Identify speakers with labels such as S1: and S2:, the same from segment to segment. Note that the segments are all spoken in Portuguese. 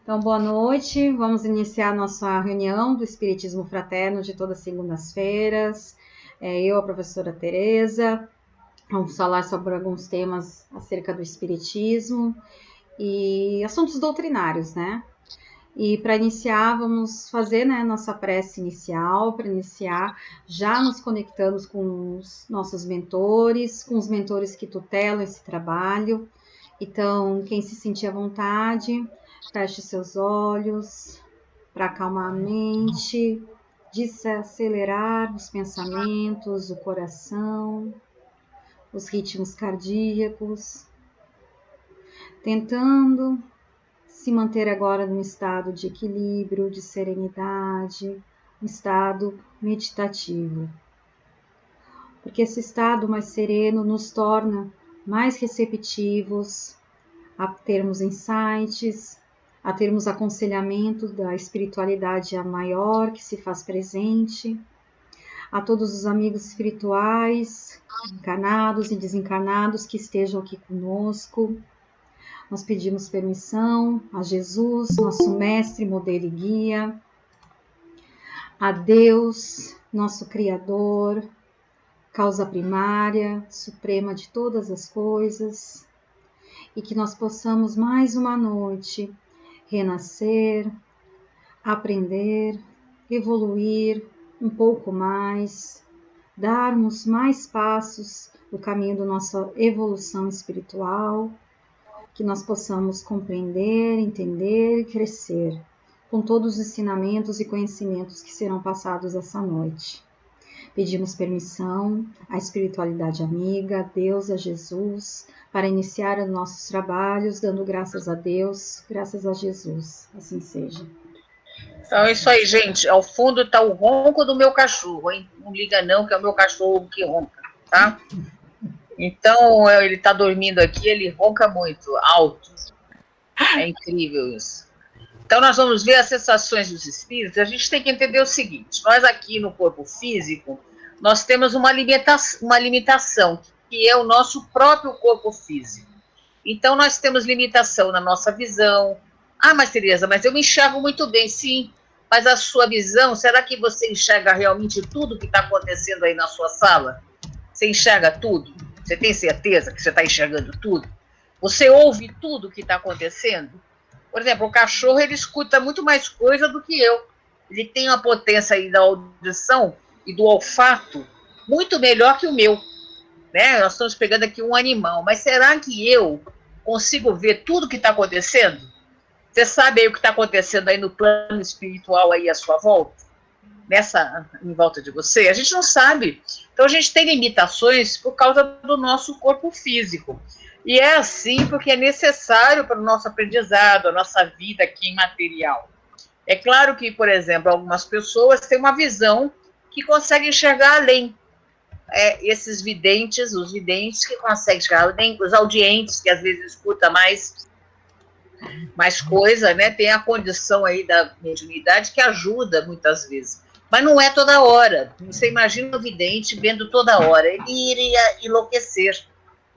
S1: Então, boa noite. Vamos iniciar nossa reunião do Espiritismo Fraterno de todas as segundas-feiras. Eu, a professora Tereza, vamos falar sobre alguns temas acerca do Espiritismo e assuntos doutrinários, né? E para iniciar, vamos fazer nossa prece inicial, para iniciar já nos conectando com os nossos mentores, com os mentores que tutelam esse trabalho. Então, quem se sentir à vontade, feche seus olhos para acalmar a mente, desacelerar os pensamentos, o coração, os ritmos cardíacos, tentando se manter agora num estado de equilíbrio, de serenidade, um estado meditativo. Porque esse estado mais sereno nos torna mais receptivos a termos insights, a termos aconselhamento da espiritualidade maior que se faz presente, a todos os amigos espirituais, encarnados e desencarnados que estejam aqui conosco. Nós pedimos permissão a Jesus, nosso mestre, modelo e guia, a Deus, nosso Criador, causa primária, suprema de todas as coisas, e que nós possamos mais uma noite renascer, aprender, evoluir um pouco mais, darmos mais passos no caminho da nossa evolução espiritual, que nós possamos compreender, entender e crescer com todos os ensinamentos e conhecimentos que serão passados essa noite. Pedimos permissão à espiritualidade amiga, a Deus, a Jesus, para iniciar os nossos trabalhos, dando graças a Deus, graças a Jesus. Assim seja.
S2: Então é isso aí, gente. Ao fundo está o ronco do meu cachorro, hein? Não liga não, que é o meu cachorro que ronca, tá? Então, ele está dormindo aqui, ele ronca muito, alto. É incrível isso. Então, nós vamos ver as sensações dos espíritos. A gente tem que entender o seguinte: nós aqui no corpo físico, nós temos uma limitação, que é o nosso próprio corpo físico. Então, nós temos limitação na nossa visão. Ah, mas Tereza, mas eu me enxergo muito bem, sim. Mas a sua visão, será que você enxerga realmente tudo que está acontecendo aí na sua sala? Você enxerga tudo? Você tem certeza que você está enxergando tudo? Você ouve tudo que está acontecendo? Por exemplo, o cachorro, ele escuta muito mais coisa do que eu. Ele tem uma potência aí da audição e do olfato muito melhor que o meu. Né? Nós estamos pegando aqui um animal, mas será que eu consigo ver tudo que está acontecendo? Você sabe aí o que está acontecendo aí no plano espiritual aí à sua volta? Em volta de você? A gente não sabe. Então, a gente tem limitações por causa do nosso corpo físico. E é assim porque é necessário para o nosso aprendizado, a nossa vida aqui material. É claro que, por exemplo, algumas pessoas têm uma visão que conseguem enxergar além. Esses videntes, os videntes que conseguem enxergar além, os audientes, que às vezes escutam mais coisa, né? Tem a condição aí da mediunidade que ajuda muitas vezes. Mas não é toda hora. Você imagina o vidente vendo toda hora. Ele iria enlouquecer.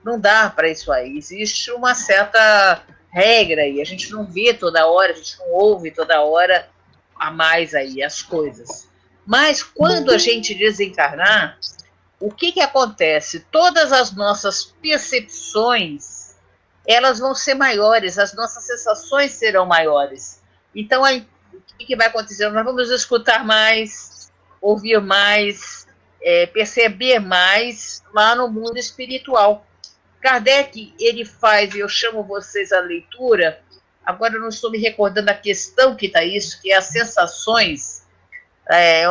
S2: Não dá para isso aí. Existe uma certa regra aí. A gente não vê toda hora, a gente não ouve toda hora a mais aí as coisas. Mas quando a gente desencarnar, o que acontece? Todas as nossas percepções, elas vão ser maiores, as nossas sensações serão maiores. Então, o que vai acontecer? Nós vamos escutar mais, ouvir mais, perceber mais lá no mundo espiritual. Kardec, ele faz, e eu chamo vocês à leitura, agora eu não estou me recordando a questão que está isso, que é as sensações,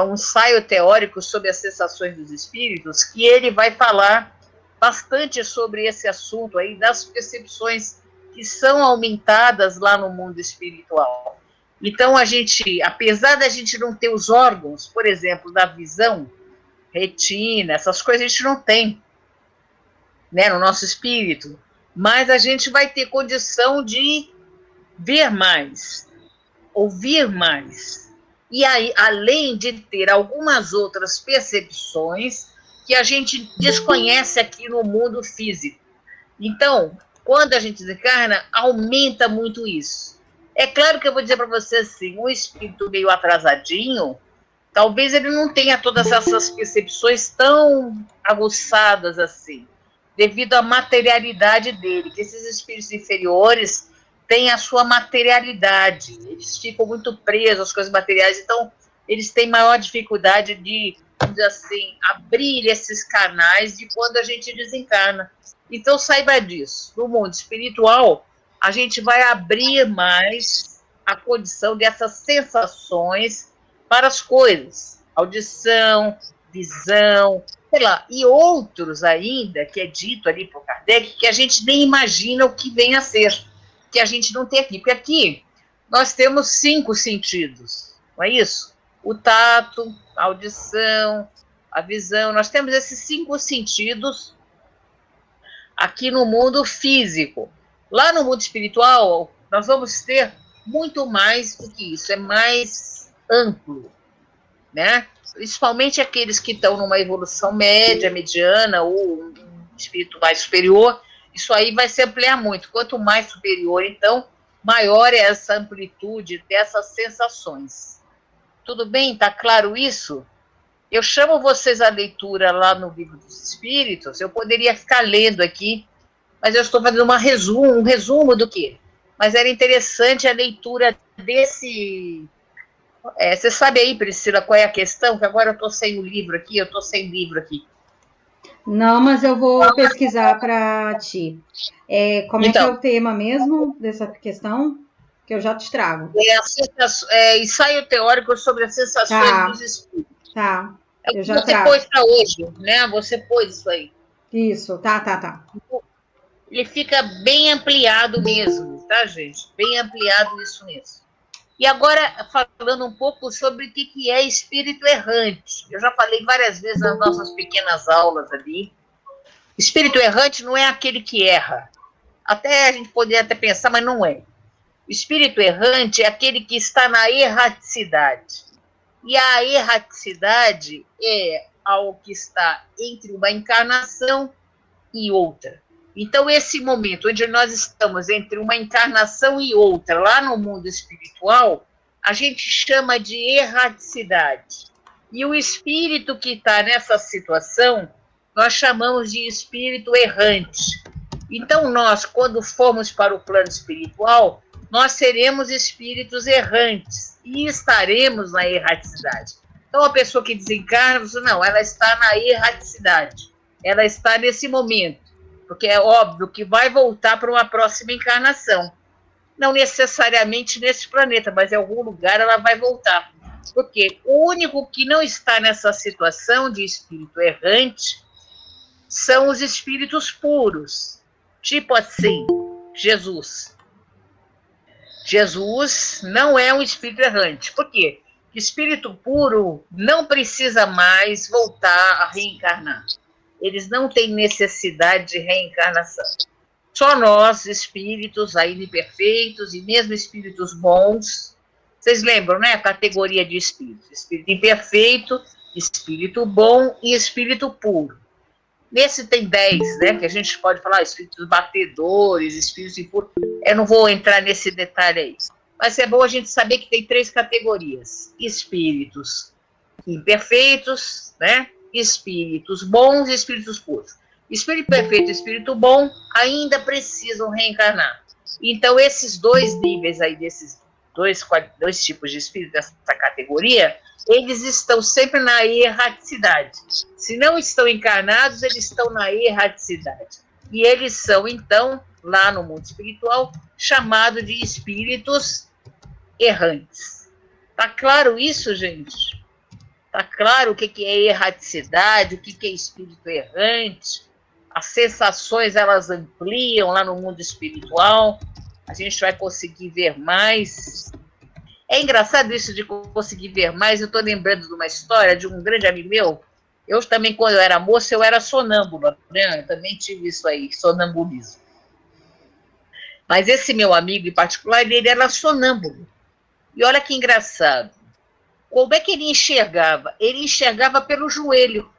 S2: um ensaio teórico sobre as sensações dos espíritos, que ele vai falar bastante sobre esse assunto aí, das percepções que são aumentadas lá no mundo espiritual. Então, a gente, apesar da gente não ter os órgãos, por exemplo, da visão, retina, essas coisas a gente não tem, né, no nosso espírito, mas a gente vai ter condição de ver mais, ouvir mais, e aí, além de ter algumas outras percepções que a gente desconhece aqui no mundo físico. Então, quando a gente desencarna, aumenta muito isso. É claro que eu vou dizer para você assim, um espírito meio atrasadinho, talvez ele não tenha todas essas percepções tão aguçadas assim, devido à materialidade dele, que esses espíritos inferiores têm a sua materialidade, eles ficam muito presos às coisas materiais, então eles têm maior dificuldade de, vamos dizer assim, abrir esses canais de quando a gente desencarna. Então saiba disso, no mundo espiritual, a gente vai abrir mais a condição dessas sensações para as coisas, audição, visão, sei lá, e outros ainda, que é dito ali por Kardec, que a gente nem imagina o que vem a ser, que a gente não tem aqui, porque aqui nós temos 5 sentidos, não é isso? O tato, a audição, a visão, nós temos esses 5 sentidos aqui no mundo físico. Lá no mundo espiritual, nós vamos ter muito mais do que isso, é mais amplo, né? Principalmente aqueles que estão numa evolução média, mediana, ou um espírito mais superior, isso aí vai se ampliar muito. Quanto mais superior, então, maior é essa amplitude dessas sensações. Tudo bem? Está claro isso? Eu chamo vocês à leitura lá no Livro dos Espíritos, eu poderia ficar lendo aqui, mas eu estou fazendo um resumo do quê? Mas era interessante a leitura desse... você sabe aí, Priscila, qual é a questão? Que agora eu estou sem o livro aqui,
S1: Não, mas eu vou pesquisar para ti. Como é que é
S2: Então,
S1: o tema mesmo dessa questão? Que eu já te trago.
S2: ensaio teórico sobre as sensações
S1: Tá,
S2: dos espíritos.
S1: tá.
S2: É o
S1: Eu
S2: que
S1: já
S2: você
S1: trago.
S2: pôs para hoje, né? Você pôs isso aí.
S1: Isso, tá.
S2: Ele fica bem ampliado mesmo, tá, gente? Bem ampliado isso mesmo. E agora, falando um pouco sobre o que é espírito errante. Eu já falei várias vezes nas nossas pequenas aulas ali. Espírito errante não é aquele que erra. Até a gente poderia até pensar, mas não é. O espírito errante é aquele que está na erraticidade. E a erraticidade é algo que está entre uma encarnação e outra. Então, esse momento onde nós estamos entre uma encarnação e outra, lá no mundo espiritual, a gente chama de erraticidade. E o espírito que está nessa situação, nós chamamos de espírito errante. Então, nós, quando formos para o plano espiritual, nós seremos espíritos errantes e estaremos na erraticidade. Então, a pessoa que desencarna, não, ela está na erraticidade. Ela está nesse momento, porque é óbvio que vai voltar para uma próxima encarnação. Não necessariamente nesse planeta, mas em algum lugar ela vai voltar. Porque o único que não está nessa situação de espírito errante são os espíritos puros. Tipo assim, Jesus. Jesus não é um espírito errante. Por quê? Espírito puro não precisa mais voltar a reencarnar. Eles não têm necessidade de reencarnação. Só nós, espíritos ainda imperfeitos, e mesmo espíritos bons, vocês lembram, né? A categoria de espíritos: espírito imperfeito, espírito bom e espírito puro. Nesse tem 10, né? Que a gente pode falar espíritos batedores, espíritos impuros. Eu não vou entrar nesse detalhe aí. Mas é bom a gente saber que tem 3 categorias: espíritos imperfeitos, né? Espíritos bons e espíritos puros. Espírito perfeito e espírito bom ainda precisam reencarnar. Então, esses 2 níveis aí, desses dois tipos de espírito, dessa categoria, eles estão sempre na erraticidade. Se não estão encarnados, eles estão na erraticidade. E eles são, então, lá no mundo espiritual, chamados de espíritos errantes. Tá claro isso, gente? Tá claro o que é erraticidade, o que é espírito errante? As sensações, elas ampliam lá no mundo espiritual. A gente vai conseguir ver mais. É engraçado isso de conseguir ver mais. Eu estou lembrando de uma história de um grande amigo meu. Eu também, quando eu era moça, eu era sonâmbula, né? Eu também tive isso aí, sonambulismo. Mas esse meu amigo em particular, ele era sonâmbulo. E olha que engraçado. Como é que ele enxergava? Ele enxergava pelo joelho,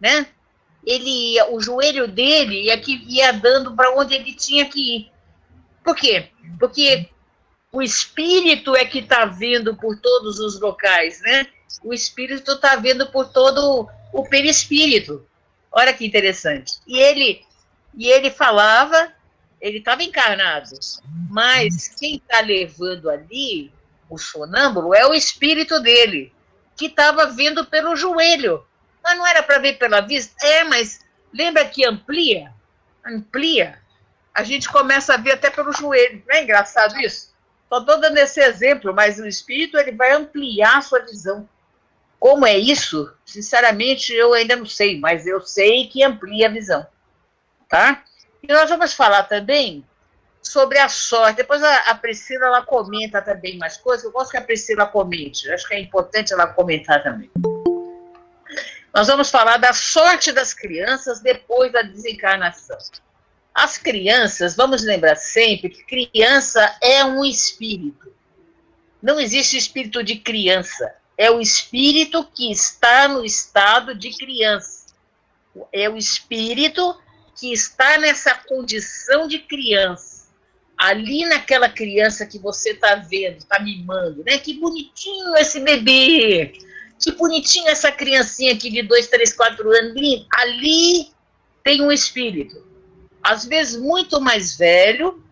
S2: né? O joelho dele ia dando para onde ele tinha que ir. Por quê? Porque O espírito é que está vendo por todos os locais, né? O espírito está vendo por todo o perispírito. Olha que interessante. E ele falava, ele estava encarnado, mas quem está levando ali, o sonâmbulo, é o espírito dele, que estava vendo pelo joelho. Mas não era para ver pela vista? Mas lembra que amplia? Amplia. A gente começa a ver até pelo joelho. Não é engraçado isso? Só estou dando esse exemplo, mas o espírito ele vai ampliar a sua visão. Como é isso? Sinceramente, eu ainda não sei, mas eu sei que amplia a visão. Tá? E nós vamos falar também sobre a sorte. Depois a Priscila ela comenta também mais coisas. Eu gosto que a Priscila comente. Acho que é importante ela comentar também. Nós vamos falar da sorte das crianças depois da desencarnação. As crianças, vamos lembrar sempre que criança é um espírito. Não existe espírito de criança. É o espírito que está no estado de criança. É o espírito que está nessa condição de criança. Ali naquela criança que você está vendo, está mimando, né? Que bonitinho esse bebê. Que bonitinho essa criancinha aqui de 2, 3, 4 anos. Ali tem um espírito. Às vezes muito mais velho,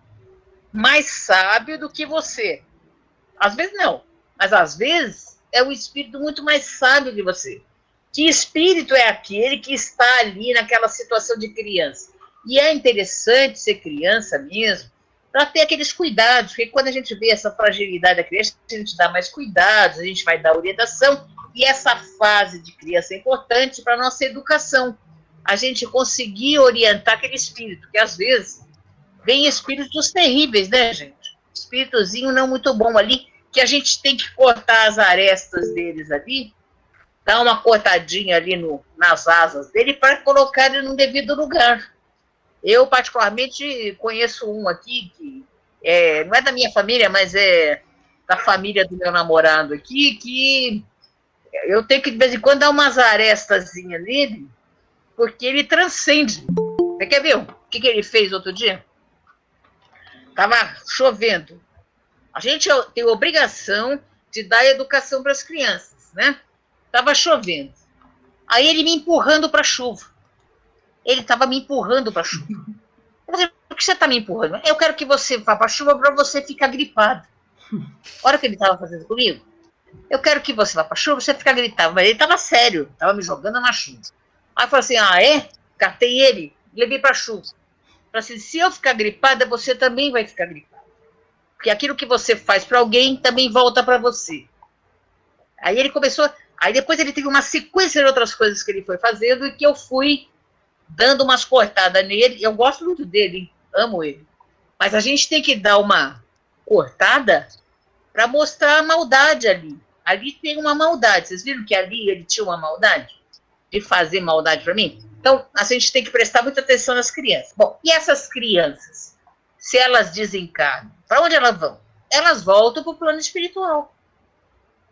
S2: mais sábio do que você. Às vezes não, mas às vezes é um espírito muito mais sábio que você. Que espírito é aquele que está ali naquela situação de criança? E é interessante ser criança mesmo, para ter aqueles cuidados, porque quando a gente vê essa fragilidade da criança, a gente dá mais cuidados, a gente vai dar orientação, e essa fase de criança é importante para a nossa educação. A gente conseguir orientar aquele espírito, que às vezes vem espíritos terríveis, né, gente? Espíritozinho não muito bom ali, que a gente tem que cortar as arestas deles ali, dar uma cortadinha ali nas asas dele para colocar ele no devido lugar. Eu, particularmente, conheço um aqui, que não é da minha família, mas é da família do meu namorado aqui, que eu tenho que, de vez em quando, dar umas arestazinhas nele, porque ele transcende. Você quer ver o que ele fez outro dia? Estava chovendo. A gente tem obrigação de dar educação para as crianças, né? Estava chovendo. Aí ele me empurrando para a chuva. Ele estava me empurrando para a chuva. Eu falei, por que você está me empurrando? Eu quero que você vá para a chuva para você ficar gripado. Olha o que ele estava fazendo comigo. Eu quero que você vá para a chuva, você ficar gritado. Mas ele estava sério, estava me jogando na chuva. Aí eu falei assim, catei ele, levei para a chuva. Falei assim, se eu ficar gripada, você também vai ficar gripada. Porque aquilo que você faz para alguém também volta para você. Aí ele começou, aí depois ele teve uma sequência de outras coisas que ele foi fazendo e que eu fui dando umas cortadas nele. Eu gosto muito dele, amo ele. Mas a gente tem que dar uma cortada para mostrar a maldade ali. Ali tem uma maldade. Vocês viram que ali ele tinha uma maldade? De fazer maldade para mim? Então, a gente tem que prestar muita atenção nas crianças. Bom, e essas crianças, se elas desencarnam, para onde elas vão? Elas voltam para o plano espiritual.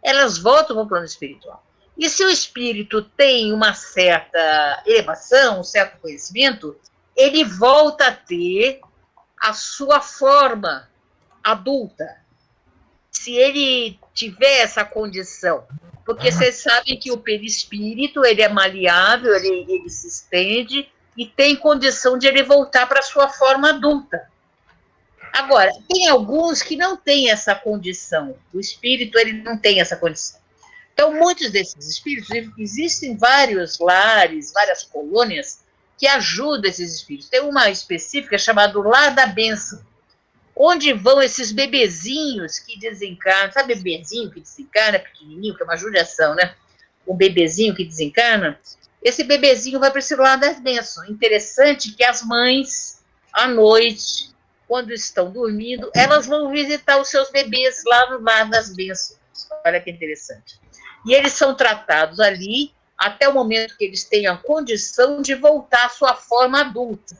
S2: Elas voltam para o plano espiritual. E se o espírito tem uma certa elevação, um certo conhecimento, ele volta a ter a sua forma adulta. Se ele tiver essa condição. Porque vocês sabem que o perispírito ele é maleável, ele se estende e tem condição de ele voltar para a sua forma adulta. Agora, tem alguns que não têm essa condição. O espírito ele não tem essa condição. Então, muitos desses espíritos, existem vários lares, várias colônias que ajudam esses espíritos. Tem uma específica chamada Lar da Bênção, onde vão esses bebezinhos que desencarnam. Sabe bebezinho que desencarna, pequenininho, que é uma judiação, né? Um bebezinho que desencarna. Esse bebezinho vai para esse Lar das Bênçãos. Interessante que as mães, à noite, quando estão dormindo, elas vão visitar os seus bebês lá no Lar das Bênçãos. Olha que interessante. E eles são tratados ali até o momento que eles tenham a condição de voltar à sua forma adulta.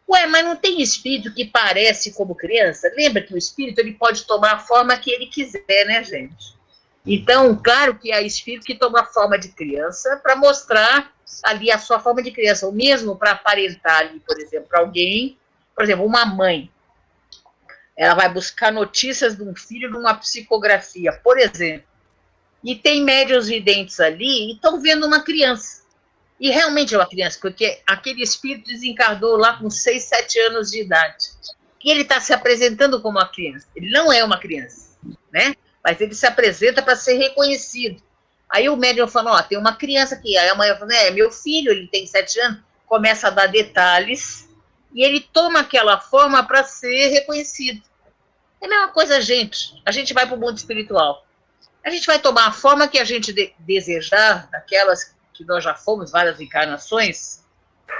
S2: Ué, mas não tem espírito que parece como criança? Lembra que o espírito ele pode tomar a forma que ele quiser, né, gente? Então, claro que há espírito que toma a forma de criança para mostrar ali a sua forma de criança, ou mesmo para aparentar ali, por exemplo, para alguém, por exemplo, uma mãe. Ela vai buscar notícias de um filho numa psicografia, por exemplo. E tem médiuns videntes ali e estão vendo uma criança. E realmente é uma criança, porque aquele espírito desencarnou lá com 6, 7 anos de idade. E ele está se apresentando como uma criança. Ele não é uma criança, né? Mas ele se apresenta para ser reconhecido. Aí o médium fala, tem uma criança aqui. Aí a mãe fala, é meu filho, ele tem 7 anos. Começa a dar detalhes e ele toma aquela forma para ser reconhecido. É a mesma coisa, gente. A gente vai para o mundo espiritual. A gente vai tomar a forma que a gente desejar, daquelas que nós já fomos, várias encarnações,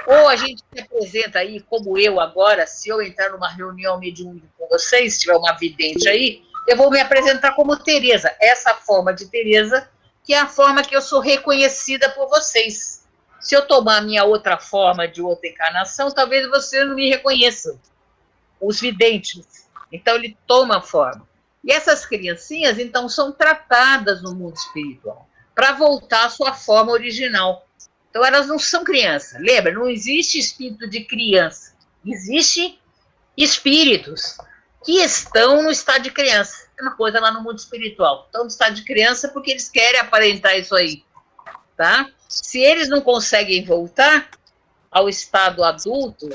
S2: ou a gente se apresenta aí, como eu agora, se eu entrar numa reunião mediúnica com vocês, se tiver uma vidente aí, eu vou me apresentar como Tereza, essa forma de Tereza, que é a forma que eu sou reconhecida por vocês. Se eu tomar a minha outra forma de outra encarnação, talvez vocês não me reconheçam, os videntes. Então ele toma a forma. E essas criancinhas, então, são tratadas no mundo espiritual para voltar à sua forma original. Então, elas não são crianças. Lembra, não existe espírito de criança. Existe espíritos que estão no estado de criança. É uma coisa lá no mundo espiritual. Estão no estado de criança porque eles querem aparentar isso aí. Tá? Se eles não conseguem voltar ao estado adulto,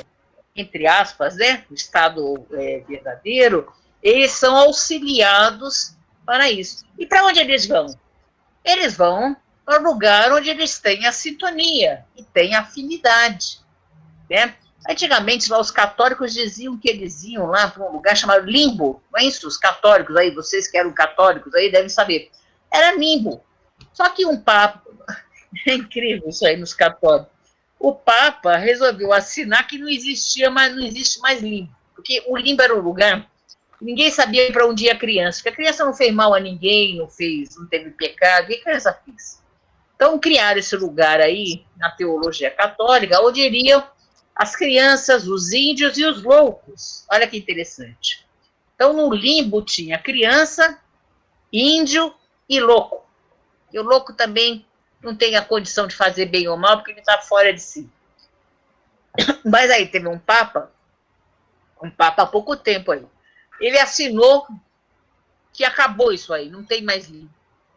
S2: entre aspas, né? O estado verdadeiro, eles são auxiliados para isso. E para onde eles vão? Eles vão para o lugar onde eles têm a sintonia e têm a afinidade. Né? Antigamente, lá, os católicos diziam que eles iam lá para um lugar chamado limbo. Não é isso? Os católicos aí, vocês que eram católicos aí devem saber. Era limbo. Só que um papa, é incrível isso aí nos católicos, o papa resolveu assinar que não existe mais limbo. Porque o limbo era um lugar. Ninguém sabia para onde ia a criança, porque a criança não fez mal a ninguém, não teve pecado, o que a criança fez? Então, criaram esse lugar aí, na teologia católica, onde iriam as crianças, os índios e os loucos. Olha que interessante. Então, no limbo tinha criança, índio e louco. E o louco também não tem a condição de fazer bem ou mal, porque ele está fora de si. Mas aí teve um papa há pouco tempo aí, ele assinou que acabou isso aí, não tem mais limbo.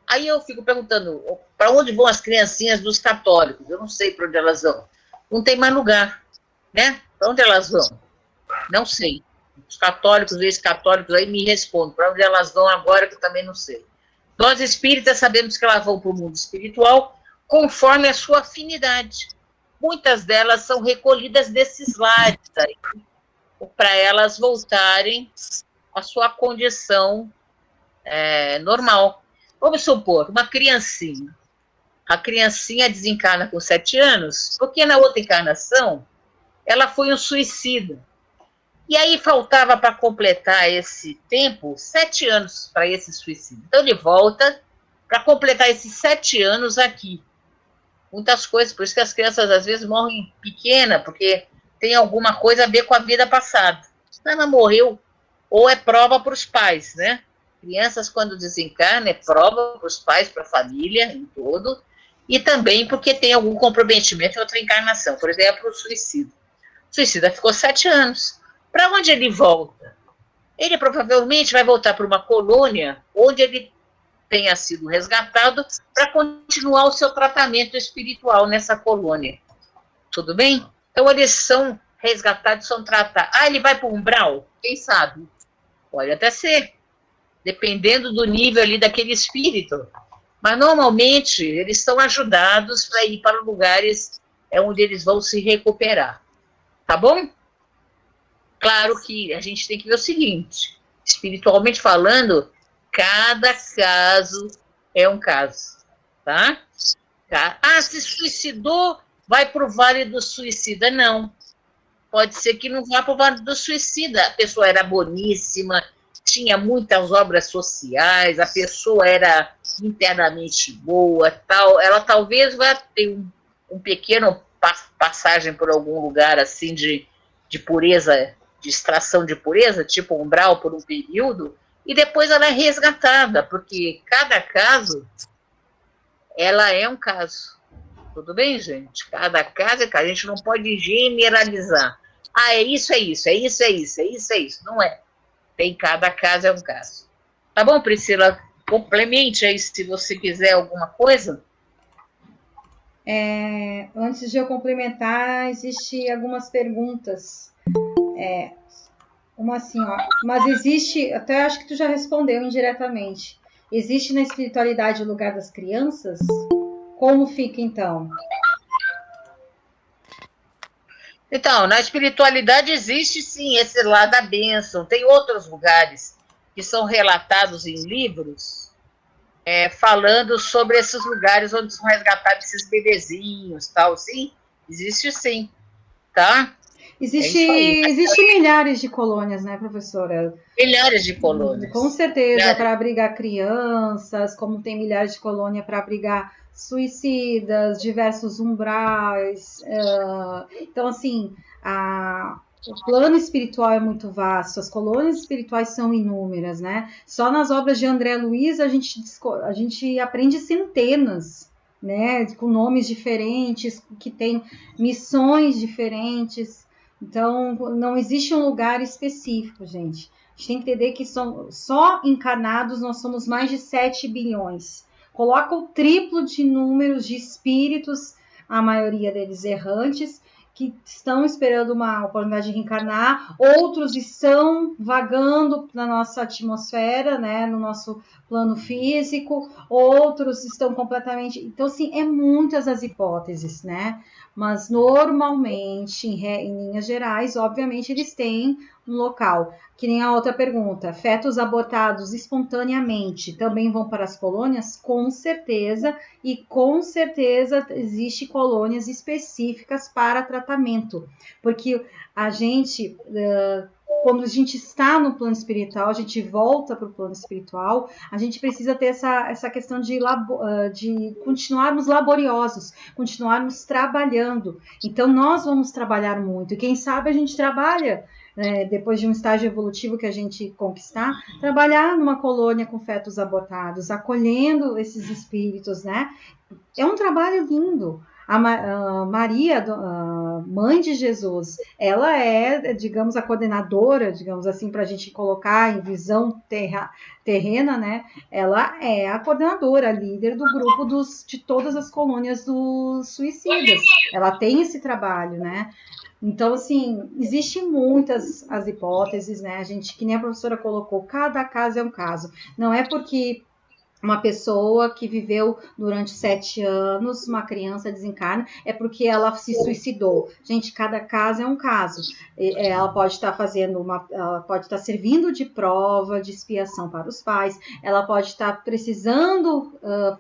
S2: Aí eu fico perguntando, para onde vão as criancinhas dos católicos? Eu não sei para onde elas vão. Não tem mais lugar, né? Para onde elas vão? Não sei. Os católicos, ex-católicos aí me respondem, para onde elas vão agora que eu também não sei. Nós espíritas sabemos que elas vão para o mundo espiritual conforme a sua afinidade. Muitas delas são recolhidas desses lares aí, para elas voltarem à sua condição normal. Vamos supor, uma criancinha. A criancinha desencarna com 7 anos, porque na outra encarnação ela foi um suicida. E aí faltava para completar esse tempo 7 anos para esse suicídio. Então ele volta para completar esses 7 anos aqui. Muitas coisas, por isso que as crianças às vezes morrem pequenas, porque tem alguma coisa a ver com a vida passada. Ela morreu, ou é prova para os pais, né? Crianças, quando desencarnam, é prova para os pais, para a família, em todo, e também porque tem algum comprometimento em outra encarnação, por exemplo, o suicídio. O suicida ficou 7 anos. Para onde ele volta? Ele provavelmente vai voltar para uma colônia onde ele tenha sido resgatado para continuar o seu tratamento espiritual nessa colônia. Tudo bem? Então, eles são resgatados, são tratados. Ele vai para o umbral? Quem sabe? Pode até ser, dependendo do nível ali daquele espírito. Mas, normalmente, eles são ajudados para ir para lugares onde eles vão se recuperar. Tá bom? Claro que a gente tem que ver o seguinte, espiritualmente falando, cada caso é um caso, tá? Se suicidou, vai para o Vale do Suicida. Não, pode ser que não vá para o Vale do Suicida. A pessoa era boníssima, tinha muitas obras sociais, a pessoa era internamente boa, tal. Ela talvez vá ter um pequeno passagem por algum lugar assim de pureza, de extração de pureza, tipo umbral por um período, e depois ela é resgatada, porque cada caso, ela é um caso. Tudo bem, gente? Cada caso é caso. A gente não pode generalizar. É isso, é isso, é isso, é isso, é isso, é isso. Não é. Tem cada caso é um caso. Tá bom, Priscila? Complemente aí se você quiser alguma coisa.
S1: Antes de eu complementar, existem algumas perguntas. Uma assim, ó. Mas existe, até acho que tu já respondeu indiretamente. Existe na espiritualidade o lugar das crianças? Como fica então?
S2: Então, na espiritualidade existe sim esse lado da bênção. Tem outros lugares que são relatados em livros, falando sobre esses lugares onde são resgatados esses bebezinhos, tal, sim. Existe sim, tá?
S1: Existe milhares de colônias, né, professora?
S2: Milhares de
S1: Com
S2: colônias.
S1: certeza, para abrigar crianças, como tem milhares de colônias para abrigar suicidas, diversos umbrais. Então, assim, o plano espiritual é muito vasto, as colônias espirituais são inúmeras, né? Só nas obras de André Luiz a gente aprende centenas, né? Com nomes diferentes, que tem missões diferentes. Então, não existe um lugar específico, gente. A gente tem que entender que só encarnados nós somos mais de 7 bilhões. Coloca o triplo de números de espíritos, a maioria deles errantes, que estão esperando uma oportunidade de reencarnar, outros estão vagando na nossa atmosfera, né, no nosso plano físico, outros estão completamente... Então, assim, é muitas as hipóteses, né? Mas, normalmente, em linhas gerais, obviamente, eles têm um local. Que nem a outra pergunta, fetos abortados espontaneamente também vão para as colônias? Com certeza, e com certeza existe colônias específicas para tratamento, porque a gente, quando a gente está no plano espiritual, a gente volta para o plano espiritual, a gente precisa ter essa questão de continuarmos laboriosos, continuarmos trabalhando. Então, nós vamos trabalhar muito, e quem sabe a gente trabalha, depois de um estágio evolutivo que a gente conquistar, trabalhar numa colônia com fetos abortados, acolhendo esses espíritos, né? É um trabalho lindo. A Maria, mãe de Jesus, ela é, digamos, a coordenadora, digamos assim, para a gente colocar em visão terrena, né? Ela é a coordenadora, a líder do grupo de todas as colônias dos suicidas. Ela tem esse trabalho, né? Então, assim, existem muitas as hipóteses, né? A gente, que nem a professora colocou, cada caso é um caso. Não é porque uma pessoa que viveu durante 7 anos, uma criança desencarna, é porque ela se suicidou. Gente, cada caso é um caso. Ela pode estar ela pode estar servindo de prova, de expiação para os pais, ela pode estar precisando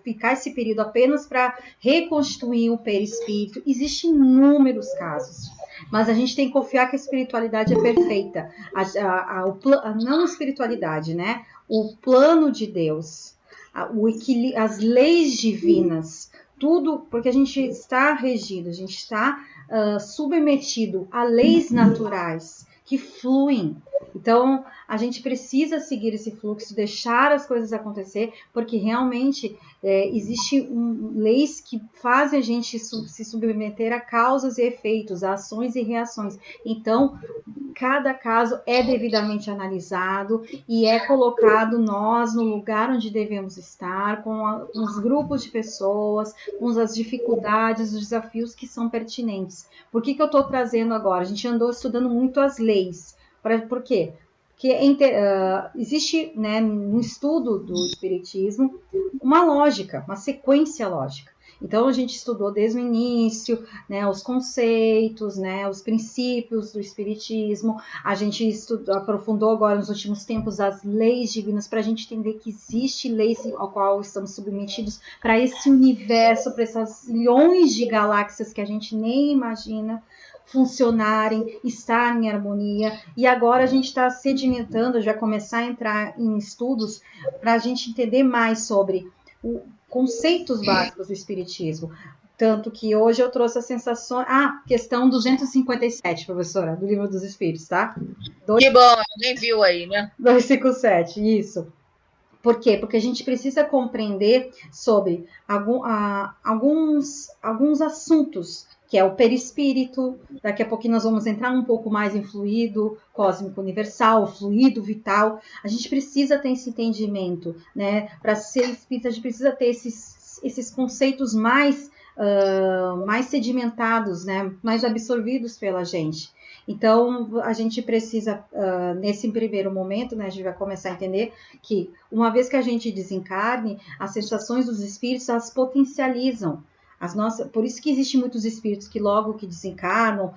S1: ficar esse período apenas para reconstituir o perispírito. Existem inúmeros casos. Mas a gente tem que confiar que a espiritualidade é perfeita. Não a espiritualidade, né? O plano de Deus, as leis divinas, tudo, porque a gente está regido, a gente está submetido a leis naturais que fluem. Então, a gente precisa seguir esse fluxo, deixar as coisas acontecer, porque realmente existem leis que fazem a gente se submeter a causas e efeitos, a ações e reações. Então, cada caso é devidamente analisado e é colocado nós no lugar onde devemos estar, com os grupos de pessoas, com as dificuldades, os desafios que são pertinentes. Por que eu estou trazendo agora? A gente andou estudando muito as leis. Por quê? Porque existe, né, no estudo do espiritismo uma lógica, uma sequência lógica. Então, a gente estudou desde o início, né, os conceitos, né, os princípios do espiritismo. A gente aprofundou agora nos últimos tempos as leis divinas para a gente entender que existe leis ao qual estamos submetidos para esse universo, para essas milhões de galáxias que a gente nem imagina funcionarem, estar em harmonia. E agora a gente está sedimentando, já começar a entrar em estudos para a gente entender mais sobre conceitos básicos do espiritismo. Tanto que hoje eu trouxe a sensação... questão 257, professora, do Livro dos Espíritos, tá?
S2: Que bom, nem viu aí, né?
S1: 257, isso. Por quê? Porque a gente precisa compreender sobre alguns assuntos, que é o perispírito. Daqui a pouquinho nós vamos entrar um pouco mais em fluido cósmico universal, fluido vital. A gente precisa ter esse entendimento, né? Para ser espírita, a gente precisa ter esses conceitos mais sedimentados, né? Mais absorvidos pela gente. Então, a gente precisa, nesse primeiro momento, né, a gente vai começar a entender que, uma vez que a gente desencarne, as sensações dos espíritos, elas potencializam. Por isso que existem muitos espíritos que logo que desencarnam,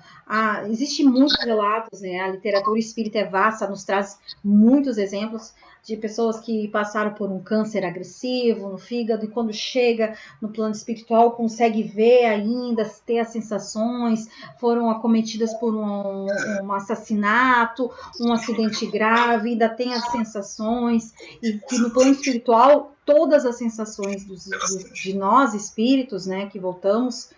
S1: existem muitos relatos, né? A literatura espírita é vasta, nos traz muitos exemplos de pessoas que passaram por um câncer agressivo no fígado e quando chega no plano espiritual consegue ver ainda, ter as sensações, foram acometidas por um assassinato, um acidente grave, ainda tem as sensações, e que no plano espiritual todas as sensações de nós espíritos, né, que voltamos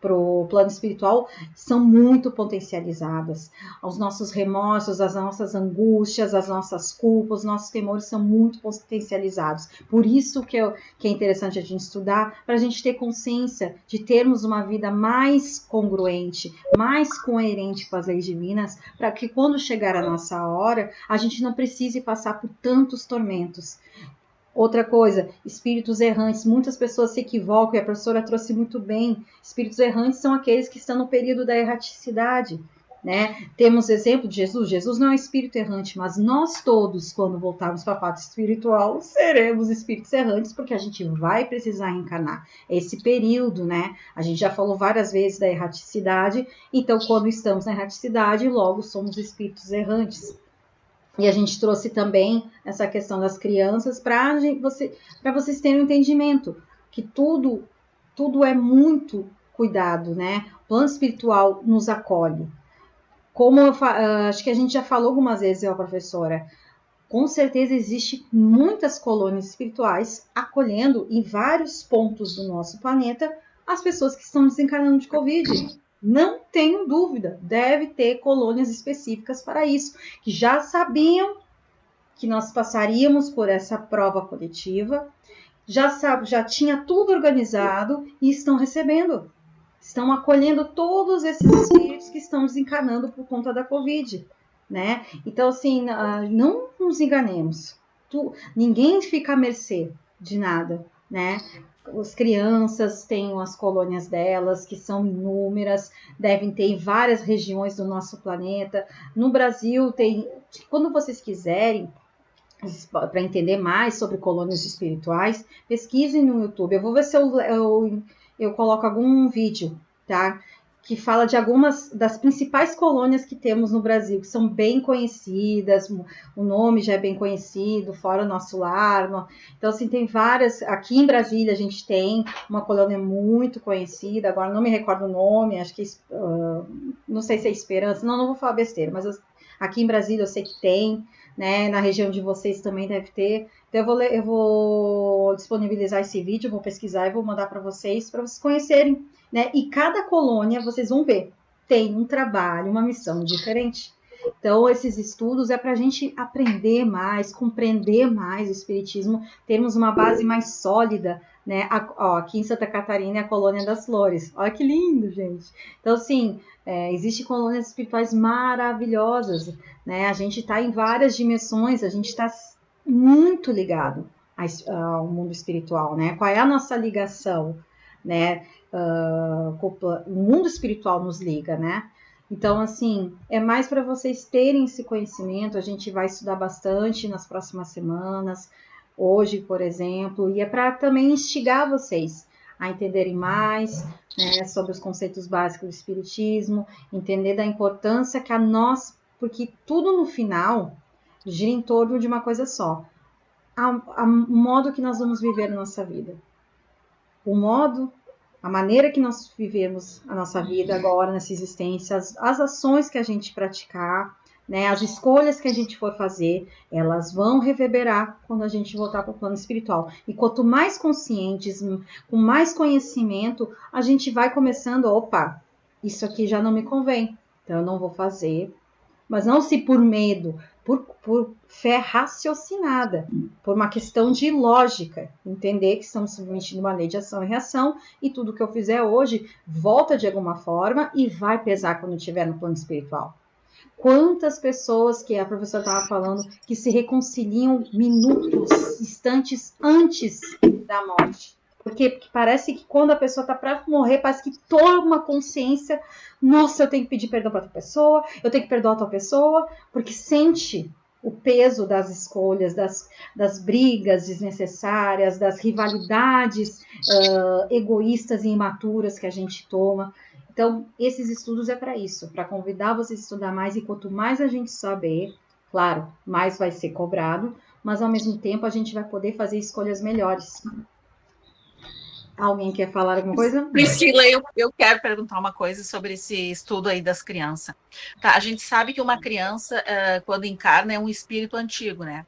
S1: para o plano espiritual, são muito potencializadas. Os nossos remorsos, as nossas angústias, as nossas culpas, os nossos temores são muito potencializados. Por isso que é interessante a gente estudar, para a gente ter consciência de termos uma vida mais congruente, mais coerente com as leis divinas, para que quando chegar a nossa hora, a gente não precise passar por tantos tormentos. Outra coisa, espíritos errantes. Muitas pessoas se equivocam, e a professora trouxe muito bem. Espíritos errantes são aqueles que estão no período da erraticidade, né? Temos exemplo de Jesus. Jesus não é um espírito errante, mas nós todos, quando voltarmos para a parte espiritual, seremos espíritos errantes, porque a gente vai precisar reencarnar. Esse período, né? A gente já falou várias vezes da erraticidade, então quando estamos na erraticidade, logo somos espíritos errantes. E a gente trouxe também essa questão das crianças para vocês terem um entendimento que tudo é muito cuidado, né? O plano espiritual nos acolhe. Como acho que a gente já falou algumas vezes, professora, com certeza existe muitas colônias espirituais acolhendo em vários pontos do nosso planeta as pessoas que estão desencarnando de Covid. Não tenho dúvida, deve ter colônias específicas para isso, que já sabiam que nós passaríamos por essa prova coletiva, já tinha tudo organizado e estão recebendo, estão acolhendo todos esses espíritos que estão desencarnando por conta da Covid, né? Então, assim, não nos enganemos, ninguém fica à mercê de nada, né? As crianças têm as colônias delas, que são inúmeras, devem ter em várias regiões do nosso planeta. No Brasil tem, quando vocês quiserem, para entender mais sobre colônias espirituais, pesquisem no YouTube. Eu vou ver se eu coloco algum vídeo, tá? Que fala de algumas das principais colônias que temos no Brasil, que são bem conhecidas, o nome já é bem conhecido, fora o nosso lar. Então, assim, tem várias. Aqui em Brasília a gente tem uma colônia muito conhecida, agora não me recordo o nome, acho que não sei se é Esperança, não vou falar besteira, mas aqui em Brasília eu sei que tem, né? Na região de vocês também deve ter. Então eu vou disponibilizar esse vídeo, vou pesquisar e vou mandar para vocês conhecerem, né? E cada colônia, vocês vão ver, tem um trabalho, uma missão diferente. Então, esses estudos é para a gente aprender mais, compreender mais o espiritismo, termos uma base mais sólida, né? Aqui em Santa Catarina é a Colônia das Flores. Olha que lindo, gente. Então, assim, existem colônias espirituais maravilhosas, né? A gente está em várias dimensões, a gente está muito ligado ao mundo espiritual, né? Qual é a nossa ligação, né? O mundo espiritual nos liga, né? Então, assim, é mais para vocês terem esse conhecimento. A gente vai estudar bastante nas próximas semanas, hoje, por exemplo, e é para também instigar vocês a entenderem mais, né, sobre os conceitos básicos do espiritismo, entender da importância que porque tudo no final gira em torno de uma coisa só: o modo que nós vamos viver a nossa vida. A maneira que nós vivemos a nossa vida agora, nessa existência, as ações que a gente praticar, né, as escolhas que a gente for fazer, elas vão reverberar quando a gente voltar para o plano espiritual. E quanto mais conscientes, com mais conhecimento, a gente vai começando, opa, isso aqui já não me convém, então eu não vou fazer. Mas não se por medo, por fé raciocinada, por uma questão de lógica, entender que estamos submetindo uma lei de ação e reação, e tudo que eu fizer hoje volta de alguma forma e vai pesar quando estiver no plano espiritual. Quantas pessoas, que a professora estava falando, que se reconciliam minutos, instantes antes da morte. Porque parece que quando a pessoa está para morrer, parece que toma consciência, nossa, eu tenho que pedir perdão para outra pessoa, eu tenho que perdoar outra pessoa, porque sente o peso das escolhas, das brigas desnecessárias, das rivalidades egoístas e imaturas que a gente toma. Então, esses estudos é para isso, para convidar vocês a estudar mais, e quanto mais a gente saber, claro, mais vai ser cobrado, mas ao mesmo tempo a gente vai poder fazer escolhas melhores. Alguém quer falar alguma coisa?
S3: Priscila, eu quero perguntar uma coisa sobre esse estudo aí das crianças. Tá, a gente sabe que uma criança, quando encarna, é um espírito antigo, né?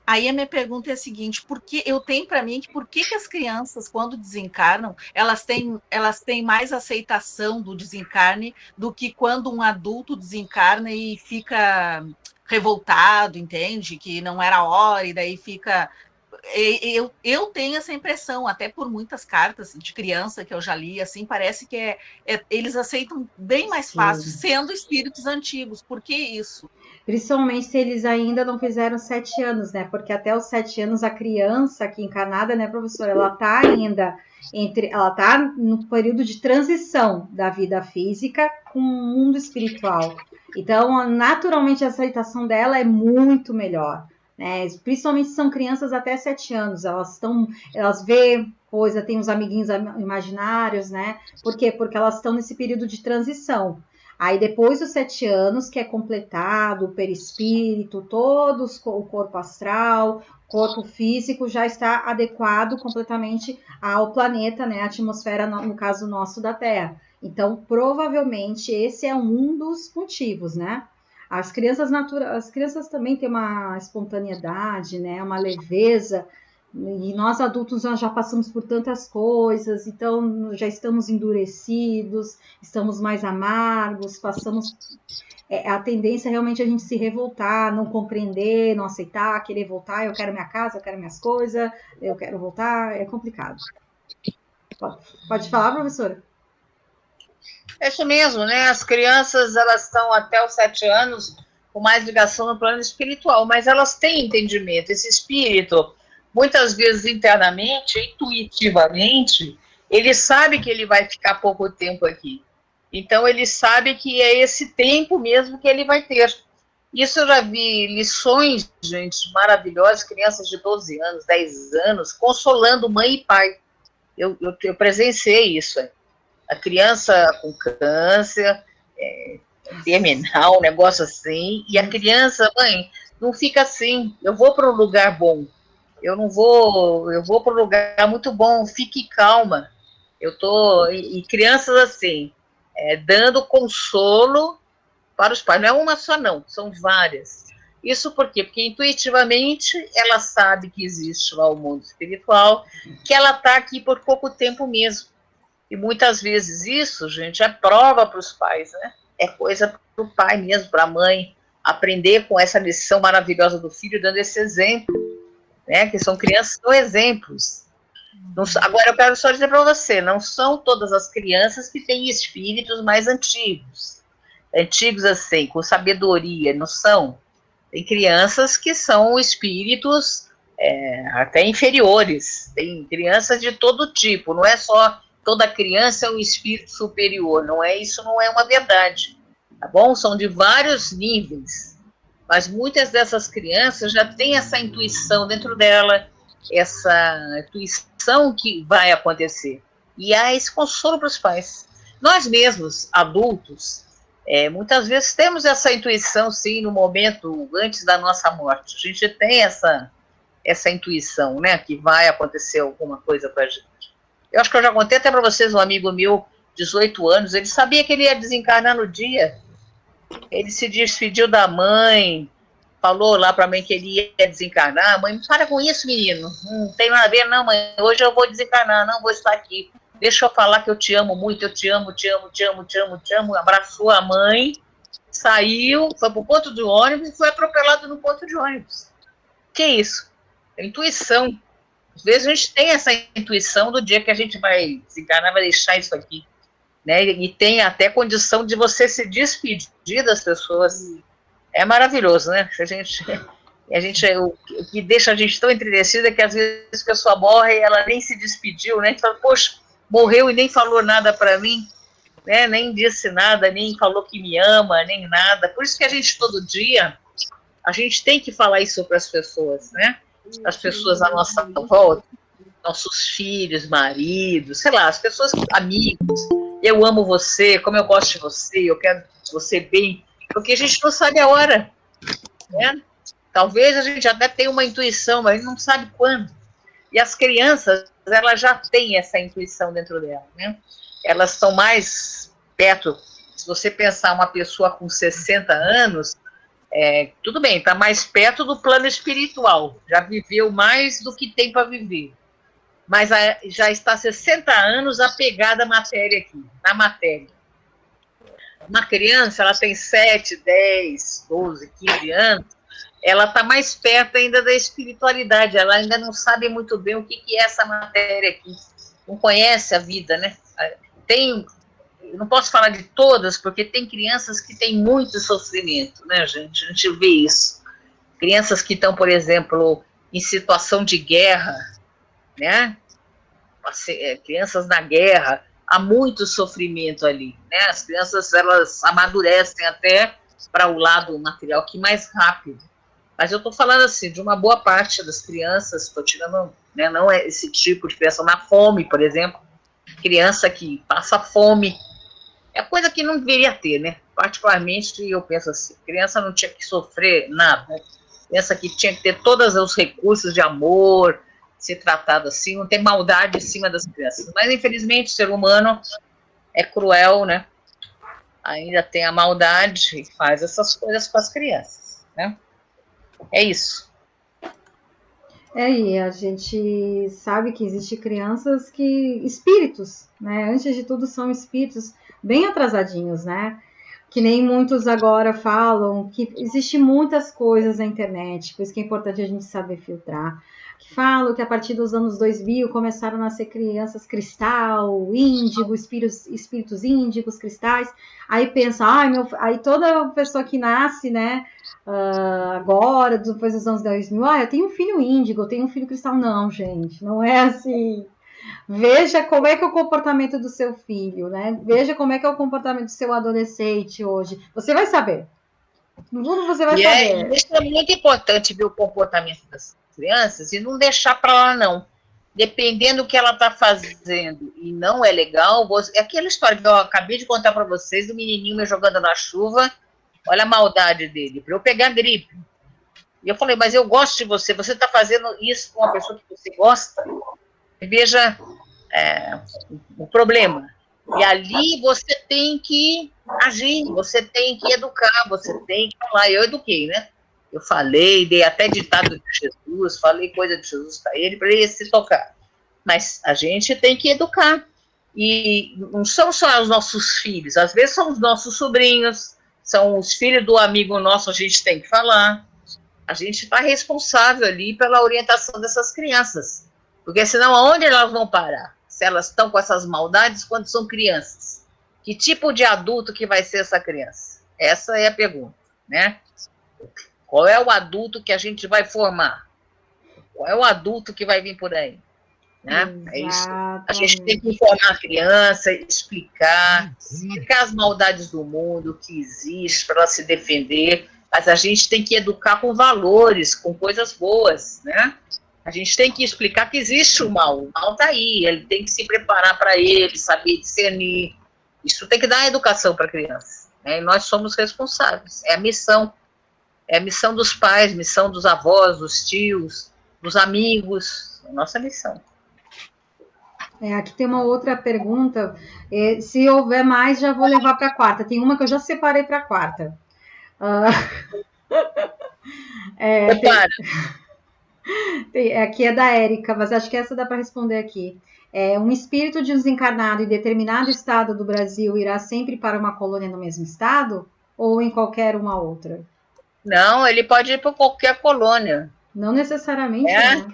S3: Aí a minha pergunta é a seguinte: eu tenho para mim que por que as crianças, quando desencarnam, elas têm mais aceitação do desencarne do que quando um adulto desencarna e fica revoltado, entende? Que não era a hora, e daí fica. Eu tenho essa impressão, até por muitas cartas de criança que eu já li, assim, parece que eles aceitam bem mais fácil, sendo espíritos antigos. Por que isso?
S1: Principalmente se eles ainda não fizeram 7 anos, né? Porque até os 7 anos a criança aqui encarnada, né, professora, ela tá ainda ela tá no período de transição da vida física com o mundo espiritual. Então, naturalmente a aceitação dela é muito melhor, né? Principalmente se são crianças até 7 anos, elas veem coisa, tem os amiguinhos imaginários, né? Por quê? Porque elas estão nesse período de transição. Aí depois dos 7 anos, que é completado o perispírito, todo o corpo astral, corpo físico já está adequado completamente ao planeta, né? A atmosfera, no caso nosso, da Terra. Então, provavelmente, esse é um dos motivos, né? As crianças também têm uma espontaneidade, né? Uma leveza. E nós adultos já passamos por tantas coisas, então já estamos endurecidos, estamos mais amargos, passamos. A tendência é realmente a gente se revoltar, não compreender, não aceitar, querer voltar. Eu quero minha casa, eu quero minhas coisas, eu quero voltar. É complicado. Pode falar, professora?
S2: É isso mesmo, né? As crianças, elas estão até os 7 anos com mais ligação no plano espiritual, mas elas têm entendimento. Esse espírito, muitas vezes internamente, intuitivamente, ele sabe que ele vai ficar pouco tempo aqui. Então, ele sabe que é esse tempo mesmo que ele vai ter. Isso eu já vi lições, gente, maravilhosas, crianças de 12 anos, 10 anos, consolando mãe e pai. Eu presenciei isso. A criança com câncer, terminal, um negócio assim, e a criança, mãe, não fica assim, eu vou para um lugar bom, eu vou para um lugar muito bom, fique calma. E crianças assim, dando consolo para os pais, não é uma só não, são várias. Isso por quê? Porque intuitivamente ela sabe que existe lá o mundo espiritual, que ela está aqui por pouco tempo mesmo. E muitas vezes isso, gente, é prova para os pais, né? É coisa para o pai mesmo, para a mãe, aprender com essa lição maravilhosa do filho, dando esse exemplo, né? Que são crianças, são exemplos. Agora, eu quero só dizer para você, não são todas as crianças que têm espíritos mais antigos. Antigos, assim, com sabedoria, não são. Tem crianças que são espíritos até inferiores. Tem crianças de todo tipo, não é só toda criança é um espírito superior, não é, isso não é uma verdade, tá bom? São de vários níveis, mas muitas dessas crianças já têm essa intuição dentro dela, essa intuição que vai acontecer, e há esse consolo para os pais. Nós mesmos, adultos, muitas vezes temos essa intuição, sim, no momento antes da nossa morte, a gente tem essa intuição, né, que vai acontecer alguma coisa com a gente. Eu acho que eu já contei até para vocês, um amigo meu, 18 anos, ele sabia que ele ia desencarnar no dia. Ele se despediu da mãe, falou lá para a mãe que ele ia desencarnar. Mãe, para com isso, menino. Não tem nada a ver, não, mãe. Hoje eu vou desencarnar, não vou estar aqui. Deixa eu falar que eu te amo muito, eu te amo, te amo, te amo, te amo, te amo. Abraçou a mãe, saiu, foi para o ponto de ônibus e foi atropelado no ponto de ônibus. Que isso? É intuição. Às vezes a gente tem essa intuição do dia que a gente vai desencarnar, vai deixar isso aqui. Né? E tem até condição de você se despedir das pessoas. É maravilhoso, né? O que deixa a gente tão entretecida é que às vezes a pessoa morre e ela nem se despediu, né? Fala, poxa, morreu e nem falou nada para mim, né? Nem disse nada, nem falou que me ama, nem nada. Por isso que a gente todo dia, a gente tem que falar isso para as pessoas, né? As pessoas à nossa volta, nossos filhos, maridos, sei lá, as pessoas, amigos. Eu amo você, como eu gosto de você, eu quero você bem, porque a gente não sabe a hora, né? Talvez a gente até tenha uma intuição, mas a gente não sabe quando. E as crianças, elas já têm essa intuição dentro dela, né? Elas estão mais perto. Se você pensar uma pessoa com 60 anos, tudo bem, está mais perto do plano espiritual, já viveu mais do que tem para viver. Mas já está 60 anos apegada à matéria aqui, na matéria. Uma criança, ela tem 7, 10, 12, 15 anos, ela está mais perto ainda da espiritualidade, ela ainda não sabe muito bem o que é essa matéria aqui, não conhece a vida, né? Eu não posso falar de todas, porque tem crianças que têm muito sofrimento, né, gente? A gente vê isso. Crianças que estão, por exemplo, em situação de guerra, né? Crianças na guerra, há muito sofrimento ali, né? As crianças, elas amadurecem até para o lado material que mais rápido. Mas eu estou falando assim, de uma boa parte das crianças, estou tirando, né, não é esse tipo de criança na fome, por exemplo, criança que passa fome, é coisa que não deveria ter, né? Particularmente, eu penso assim, criança não tinha que sofrer nada, né? Criança que tinha que ter todos os recursos de amor, ser tratado assim, não ter maldade em cima das crianças. Mas, infelizmente, o ser humano é cruel, né? Ainda tem a maldade e faz essas coisas com as crianças, né? É isso.
S1: E a gente sabe que existe crianças espíritos, né? Antes de tudo, são espíritos bem atrasadinhos, né? Que nem muitos agora falam que existe muitas coisas na internet, por isso que é importante a gente saber filtrar. Que falam que a partir dos anos 2000 começaram a nascer crianças cristal, índigo, espíritos índigos, cristais. Aí pensa, aí toda pessoa que nasce, né? Agora, depois dos anos 2000, eu tenho um filho índigo, eu tenho um filho cristal. Não, gente, não é assim. Veja como é que é o comportamento do seu filho, né? Veja como é que é o comportamento do seu adolescente hoje. Você vai saber. No fundo, você vai saber.
S2: Isso é muito importante, ver o comportamento das crianças e não deixar para lá, não. Dependendo do que ela está fazendo e não é legal, é aquela história que eu acabei de contar para vocês, do menininho me jogando na chuva, olha a maldade dele, para eu pegar gripe. E eu falei, mas eu gosto de você, você está fazendo isso com uma pessoa que você gosta? Veja o problema. E ali você tem que agir, você tem que educar, você tem que falar. Eu eduquei, né? Eu falei, dei até ditado de Jesus, falei coisa de Jesus para ele se tocar. Mas a gente tem que educar. E não são só os nossos filhos, às vezes são os nossos sobrinhos, são os filhos do amigo nosso, a gente tem que falar. A gente está responsável ali pela orientação dessas crianças. Porque senão aonde elas vão parar? Se elas estão com essas maldades quando são crianças. Que tipo de adulto que vai ser essa criança? Essa é a pergunta, né? Qual é o adulto que a gente vai formar? Qual é o adulto que vai vir por aí? Né? É isso. A gente tem que informar a criança, explicar as maldades do mundo que existe para ela se defender, mas a gente tem que educar com valores, com coisas boas, né? A gente tem que explicar que existe o mal está aí, ele tem que se preparar para ele, saber discernir. Isso tem que dar educação para a criança, né? E nós somos responsáveis, é a missão dos pais, missão dos avós, dos tios, dos amigos, é a nossa missão.
S1: Aqui tem uma outra pergunta, se houver mais já vou levar para a quarta, tem uma que eu já separei para a quarta. Aqui é da Érica, mas acho que essa dá para responder aqui. Um espírito de desencarnado em determinado estado do Brasil irá sempre para uma colônia no mesmo estado? Ou em qualquer uma outra?
S2: Não, ele pode ir para qualquer colônia.
S1: Não necessariamente,
S2: É,
S1: né?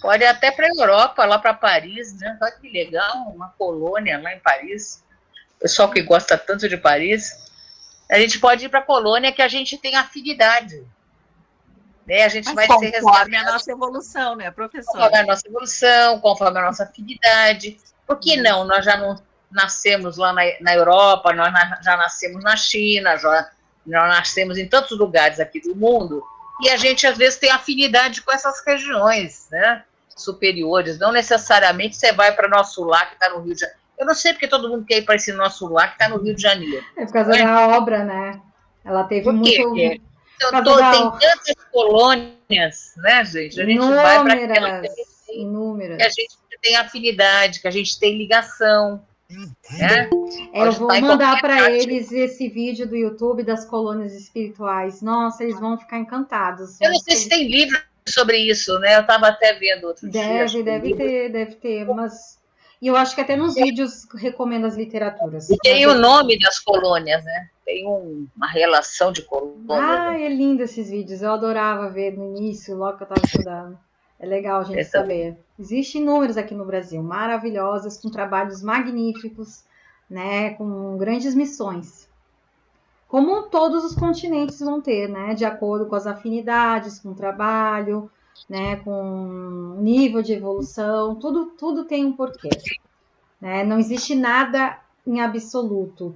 S2: pode ir até para a Europa, lá para Paris, né? Olha que legal, uma colônia lá em Paris. Pessoal que gosta tanto de Paris. A gente pode ir para a colônia que a gente tem afinidade. Né? A gente
S3: Mas
S2: vai ser
S3: conforme a
S2: resgatado
S3: nossa evolução, né,
S2: conforme
S3: professora?
S2: a nossa evolução, conforme a nossa afinidade. Por que não?
S1: Isso.
S2: Nós já não nascemos lá na Europa, já nascemos na China, já nascemos em tantos lugares aqui do mundo, e a gente às vezes tem afinidade com essas regiões, né? Superiores. Não necessariamente você vai para nosso lar que está no Rio de Janeiro. Eu não sei porque todo mundo quer ir para esse nosso lar que está no Rio de Janeiro.
S1: É por causa
S2: Não é?
S1: da obra, né? Ela teve
S2: Por
S1: muito.
S2: quê?
S1: Por
S2: Então,
S1: causa
S2: tem
S1: da.
S2: tantas colônias, né, gente? A gente vai para aquela
S1: Inúmeras.
S2: que a
S1: Inúmeras.
S2: gente tem afinidade, que a gente tem ligação, né?
S1: É, eu
S2: Pode
S1: vou
S2: estar em
S1: mandar
S2: qualquer
S1: para
S2: parte.
S1: eles esse vídeo do YouTube das colônias espirituais. Nossa, eles vão ficar encantados.
S2: Eu não sei se tem livro sobre isso, né? Eu estava até vendo outro dia, acho que um livro.
S1: Deve ter, mas. E eu acho que até nos vídeos recomendo as literaturas.
S2: E
S1: Mas
S2: tem o nome das colônias, né? Tem uma relação de colônias.
S1: é lindo esses vídeos. Eu adorava ver no início, logo que eu estava estudando. É legal a gente saber. Existem inúmeros aqui no Brasil, maravilhosas, com trabalhos magníficos, né? Com grandes missões. Como todos os continentes vão ter, né? De acordo com as afinidades, com o trabalho, né? Com o nível de evolução, tudo tem um porquê. Né? Não existe nada em absoluto,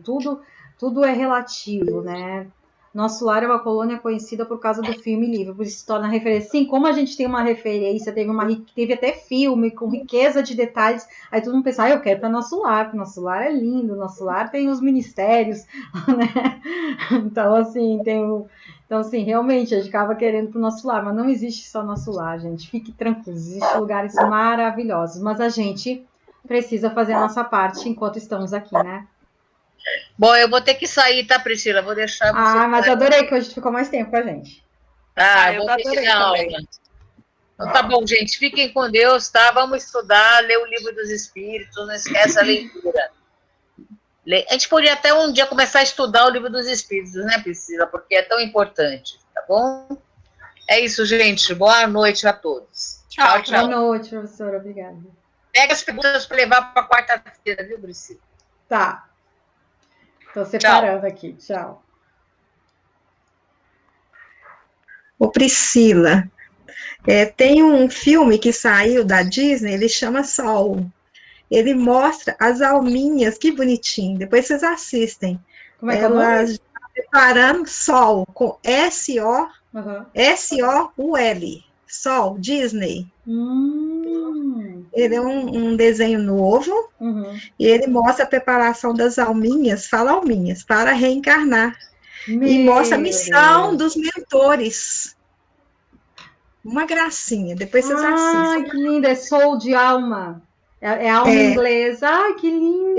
S1: tudo é relativo, né? Nosso Lar é uma colônia conhecida por causa do filme livro, por isso se torna referência. Sim, como a gente tem uma referência, teve até filme com riqueza de detalhes, aí todo mundo pensa, eu quero para Nosso Lar, porque Nosso Lar é lindo, Nosso Lar tem os ministérios, né? Então, assim, então, assim, realmente, a gente acaba querendo para o Nosso Lar, mas não existe só Nosso Lar, gente. Fique tranquilo, existem lugares maravilhosos, mas a gente precisa fazer a nossa parte enquanto estamos aqui, né?
S2: Bom, eu vou ter que sair, tá, Priscila? Vou deixar você.
S1: Mas adorei que hoje ficou mais tempo com a gente.
S2: Ah,
S3: Eu
S2: vou ter que
S3: adorei
S2: dar
S3: também.
S2: aula. Então, tá bom, gente. Fiquem com Deus, tá? Vamos estudar, ler o livro dos Espíritos, não esqueça a leitura. A gente podia até um dia começar a estudar o livro dos Espíritos, né, Priscila? Porque é tão importante, tá bom? É isso, gente. Boa noite a todos. Tchau,
S3: Tchau,
S1: Boa
S2: tchau.
S1: noite, professora. Obrigada.
S2: Pega as perguntas para levar para quarta-feira, viu, Priscila?
S1: Tá. Tô
S2: Tchau.
S1: separando aqui. Tchau.
S4: Ô Priscila, tem um filme que saiu da Disney, ele chama Sol. Ele mostra as alminhas, que bonitinho. Depois vocês assistem.
S1: Como é que é o nome?
S4: Elas preparando Sol, com S-O,
S1: Uhum.
S4: S-O-U-L. Sol, Disney. Ele é um desenho novo,
S1: Uhum.
S4: e ele mostra a preparação das alminhas, fala alminhas, para reencarnar. E mostra a
S1: Meu
S4: missão
S1: Deus.
S4: dos mentores. Uma gracinha, depois vocês
S1: Ai,
S4: assistem.
S1: que lindo. É Soul de Alma. É alma
S4: É,
S1: inglesa. Ai, que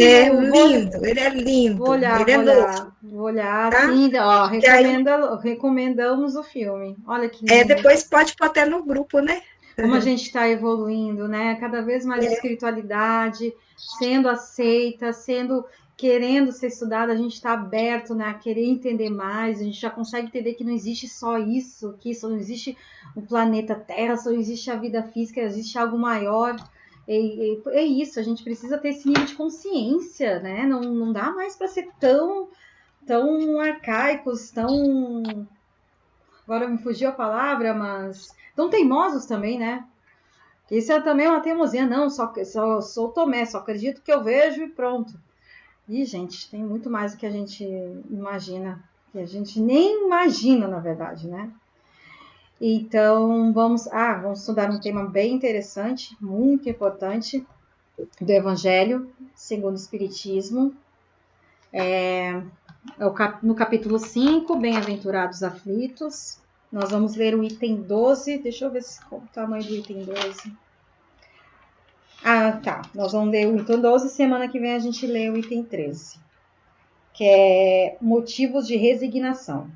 S4: é
S1: lindo.
S4: lindo, ele é lindo, ele é novo,
S1: Vou olhar.
S4: tá?
S1: Sim, ó,
S4: Que aí,
S1: recomendamos o filme. Olha que lindo.
S4: depois pode pôr até no grupo, né?
S1: Como a gente está evoluindo, né? Cada vez mais a espiritualidade sendo aceita, querendo ser estudada, a gente está aberto, né, a querer entender mais, a gente já consegue entender que não existe só isso, que só não existe o planeta Terra, só existe a vida física, existe algo maior. É isso, a gente precisa ter esse nível de consciência, né? Não dá mais para ser tão arcaicos, tão. Agora me fugiu a palavra, mas tão teimosos também, né? Isso é também uma teimosia, não, só sou Tomé, só acredito que eu vejo e pronto. E, gente, tem muito mais do que a gente imagina, que a gente nem imagina, na verdade, né? Então, vamos estudar um tema bem interessante, muito importante, do Evangelho segundo o Espiritismo. No capítulo 5, Bem-aventurados aflitos. Nós vamos ler o item 12. Deixa eu ver qual o tamanho do item 12. Tá. Nós vamos ler o item 12. Semana que vem a gente lê o item 13. Que é motivos de resignação.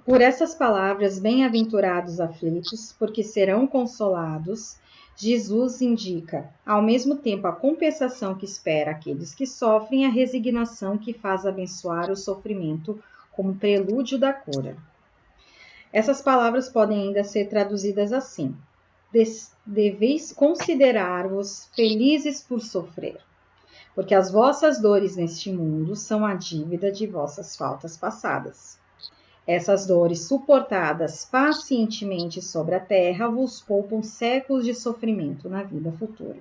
S1: Por essas palavras, bem-aventurados aflitos, porque serão consolados, Jesus indica, ao mesmo tempo, a compensação que espera aqueles que sofrem e a resignação que faz abençoar o sofrimento como prelúdio da cura. Essas palavras podem ainda ser traduzidas assim: deveis considerar-vos felizes por sofrer, porque as vossas dores neste mundo são a dívida de vossas faltas passadas. Essas dores suportadas pacientemente sobre a terra vos poupam séculos de sofrimento na vida futura.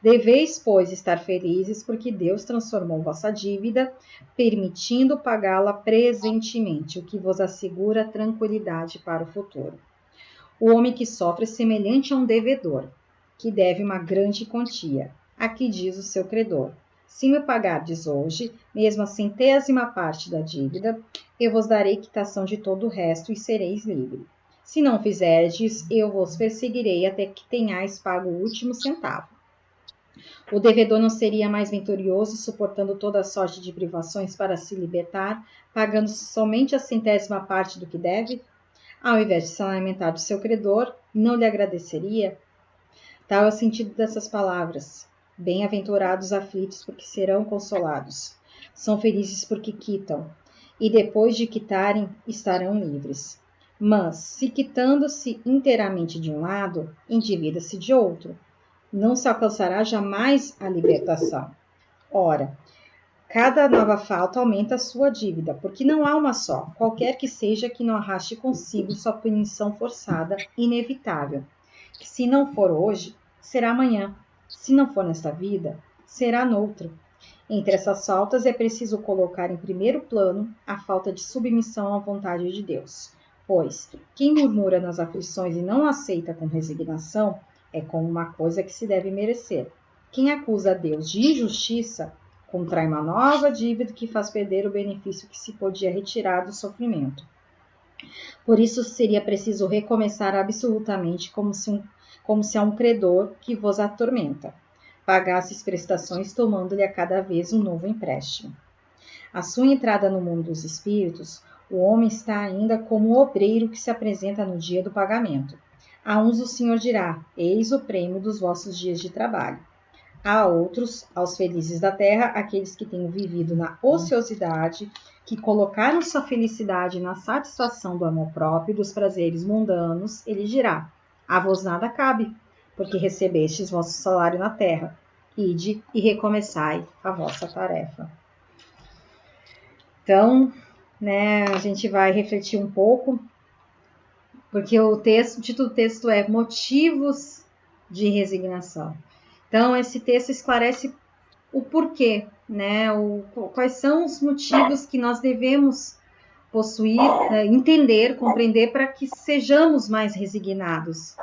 S1: Deveis, pois, estar felizes porque Deus transformou vossa dívida, permitindo pagá-la presentemente, o que vos assegura tranquilidade para o futuro. O homem que sofre é semelhante a um devedor, que deve uma grande quantia. Aqui diz o seu credor: se me pagardes hoje, mesmo a centésima parte da dívida, eu vos darei quitação de todo o resto e sereis livres. Se não fizerdes, eu vos perseguirei até que tenhais pago o último centavo. O devedor não seria mais vitorioso, suportando toda a sorte de privações para se libertar, pagando somente a centésima parte do que deve? Ao invés de se lamentar do seu credor, não lhe agradeceria? Tal é o sentido dessas palavras. Bem-aventurados aflitos, porque serão consolados. São felizes porque quitam, e depois de quitarem, estarão livres. Mas, se quitando-se inteiramente de um lado, endivida-se de outro. Não se alcançará jamais a libertação. Ora, cada nova falta aumenta a sua dívida, porque não há uma só, qualquer que seja, que não arraste consigo sua punição forçada, inevitável. Que se não for hoje, será amanhã. Se não for nesta vida, será noutra. Entre essas faltas é preciso colocar em primeiro plano a falta de submissão à vontade de Deus. Pois, quem murmura nas aflições e não aceita com resignação, é como uma coisa que se deve merecer. Quem acusa a Deus de injustiça, contrai uma nova dívida que faz perder o benefício que se podia retirar do sofrimento. Por isso seria preciso recomeçar absolutamente como se a um credor que vos atormenta pagasses prestações, tomando-lhe a cada vez um novo empréstimo. À sua entrada no mundo dos espíritos, o homem está ainda como o obreiro que se apresenta no dia do pagamento. A uns o Senhor dirá: eis o prêmio dos vossos dias de trabalho. A outros, aos felizes da terra, aqueles que têm vivido na ociosidade, que colocaram sua felicidade na satisfação do amor próprio e dos prazeres mundanos, ele dirá: a vos nada cabe, porque recebestes vosso salário na terra. Ide e recomeçai a vossa tarefa. Então, a gente vai refletir um pouco, porque o título do texto é Motivos de Resignação. Então, esse texto esclarece o porquê, quais são os motivos que nós devemos possuir, entender, compreender para que sejamos mais resignados,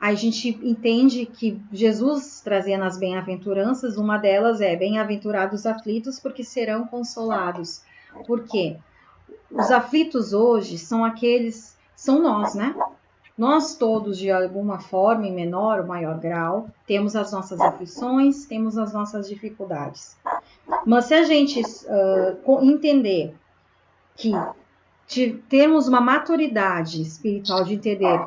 S1: Aí a gente entende que Jesus trazia nas bem-aventuranças, uma delas é: bem-aventurados aflitos, porque serão consolados. Por quê? Os aflitos hoje são nós, Nós todos, de alguma forma, em menor ou maior grau, temos as nossas aflições, temos as nossas dificuldades. Mas se a gente entender que temos uma maturidade espiritual de entender: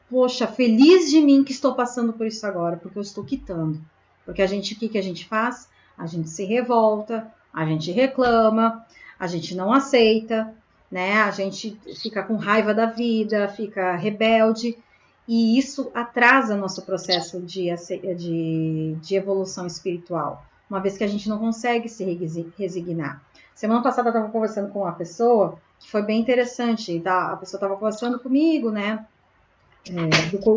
S1: poxa, feliz de mim que estou passando por isso agora, porque eu estou quitando. Porque o que a gente faz? A gente se revolta, a gente reclama, a gente não aceita, a gente fica com raiva da vida, fica rebelde, e isso atrasa nosso processo de evolução espiritual, uma vez que a gente não consegue se resignar. Semana passada eu estava conversando com uma pessoa que foi bem interessante, tá? A pessoa estava conversando comigo,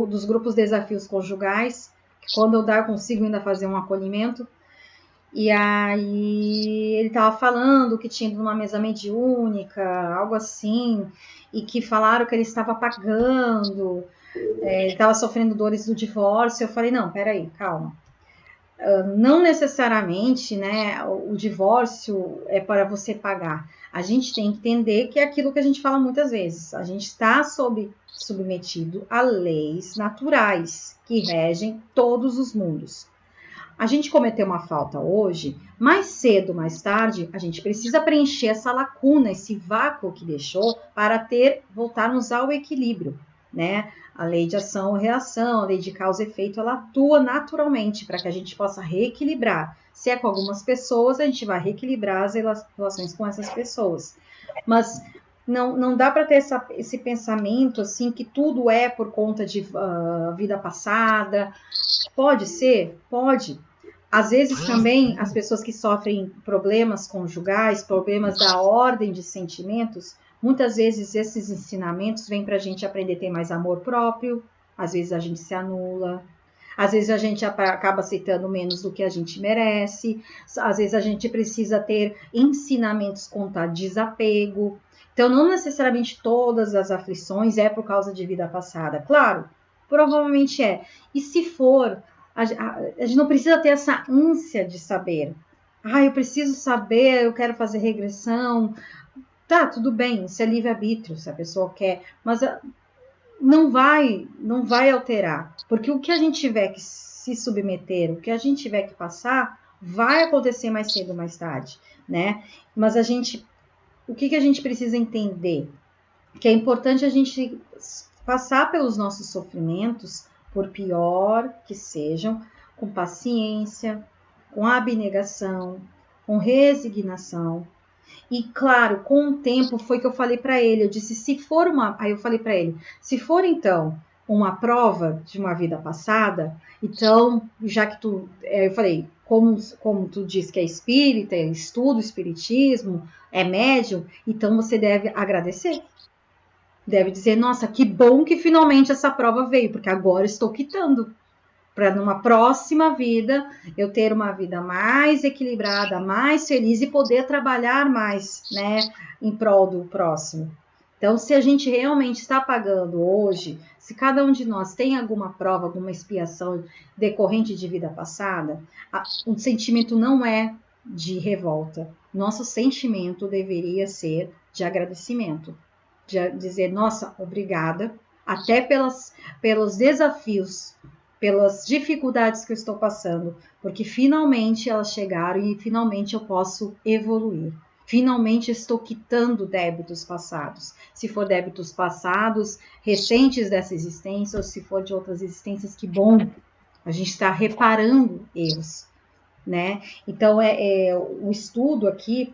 S1: dos grupos Desafios Conjugais, que quando eu dar, eu consigo ainda fazer um acolhimento. E aí ele estava falando que tinha ido numa mesa mediúnica, algo assim, e que falaram que ele estava pagando, ele estava sofrendo dores do divórcio. Eu falei: não, peraí, calma. Não necessariamente, o divórcio é para você pagar. A gente tem que entender que é aquilo que a gente fala muitas vezes. A gente está submetido a leis naturais que regem todos os mundos. A gente cometeu uma falta hoje, mais cedo, mais tarde, a gente precisa preencher essa lacuna, esse vácuo que deixou, para voltarmos ao equilíbrio. né? A lei de ação e reação, a lei de causa e efeito, ela atua naturalmente para que a gente possa reequilibrar. Se é com algumas pessoas, a gente vai reequilibrar as relações com essas pessoas. Mas não dá para ter esse pensamento assim que tudo é por conta de vida passada. Pode ser? Pode. Às vezes também as pessoas que sofrem problemas conjugais, problemas da ordem de sentimentos, muitas vezes esses ensinamentos vêm para a gente aprender a ter mais amor próprio, às vezes a gente se anula, às vezes a gente acaba aceitando menos do que a gente merece, às vezes a gente precisa ter ensinamentos contra gente Então, não necessariamente todas as aflições é por causa de vida passada. Claro, provavelmente é. E se for, a gente não precisa ter essa ânsia de saber. Eu preciso saber, eu quero fazer regressão. Tá, tudo bem, isso é livre-arbítrio, se a pessoa quer. Mas não vai alterar. Porque o que a gente tiver que se submeter, o que a gente tiver que passar, vai acontecer mais cedo ou mais tarde, né? Mas o que a gente precisa entender? Que é importante a gente passar pelos nossos sofrimentos, por pior que sejam, com paciência, com abnegação, com resignação. E claro, com o tempo foi que eu falei para ele, eu disse, aí eu falei para ele, se for então uma prova de uma vida passada, então, já que eu falei, como tu diz que é espírita, estuda o espiritismo, é médium, então você deve agradecer. Deve dizer, nossa, que bom que finalmente essa prova veio, porque agora estou quitando. Para numa próxima vida eu ter uma vida mais equilibrada, mais feliz e poder trabalhar mais, né, em prol do próximo. Então, se a gente realmente está pagando hoje, se cada um de nós tem alguma prova, alguma expiação decorrente de vida passada, o sentimento não é de revolta. Nosso sentimento deveria ser de agradecimento, de dizer, nossa, obrigada, até pelos desafios, pelas dificuldades que eu estou passando, porque finalmente elas chegaram e finalmente eu posso evoluir. Finalmente estou quitando débitos passados. Se for débitos passados, recentes dessa existência, ou se for de outras existências, que bom. A gente está reparando erros, né? Então, o estudo aqui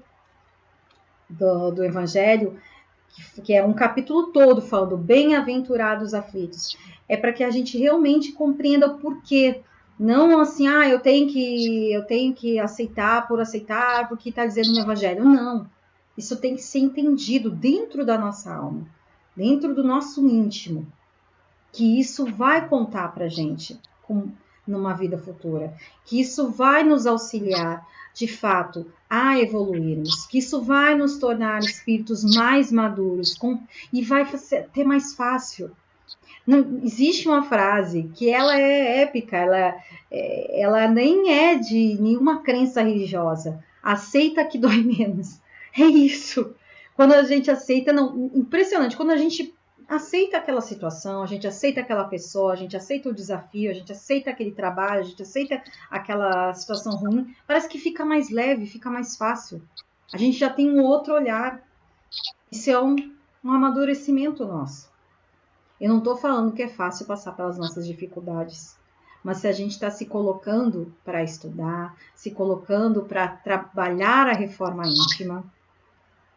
S1: do Evangelho, que é um capítulo todo falando bem-aventurados aflitos, é para que a gente realmente compreenda o porquê. Não assim, eu tenho que aceitar por aceitar, porque está dizendo no Evangelho. Não. Isso tem que ser entendido dentro da nossa alma, dentro do nosso íntimo, que isso vai contar para a gente numa vida futura, que isso vai nos auxiliar, de fato, a evoluirmos, que isso vai nos tornar espíritos mais maduros e vai ter mais fácil. Não, existe uma frase que ela é épica, ela nem é de nenhuma crença religiosa. Aceita que dói menos. É isso. Quando a gente aceita, não, impressionante, quando a gente aceita aquela situação, a gente aceita aquela pessoa, a gente aceita o desafio, a gente aceita aquele trabalho, a gente aceita aquela situação ruim, parece que fica mais leve, fica mais fácil. A gente já tem um outro olhar. Isso é um amadurecimento nosso. Eu não estou falando que é fácil passar pelas nossas dificuldades, mas se a gente está se colocando para estudar, se colocando para trabalhar a reforma íntima,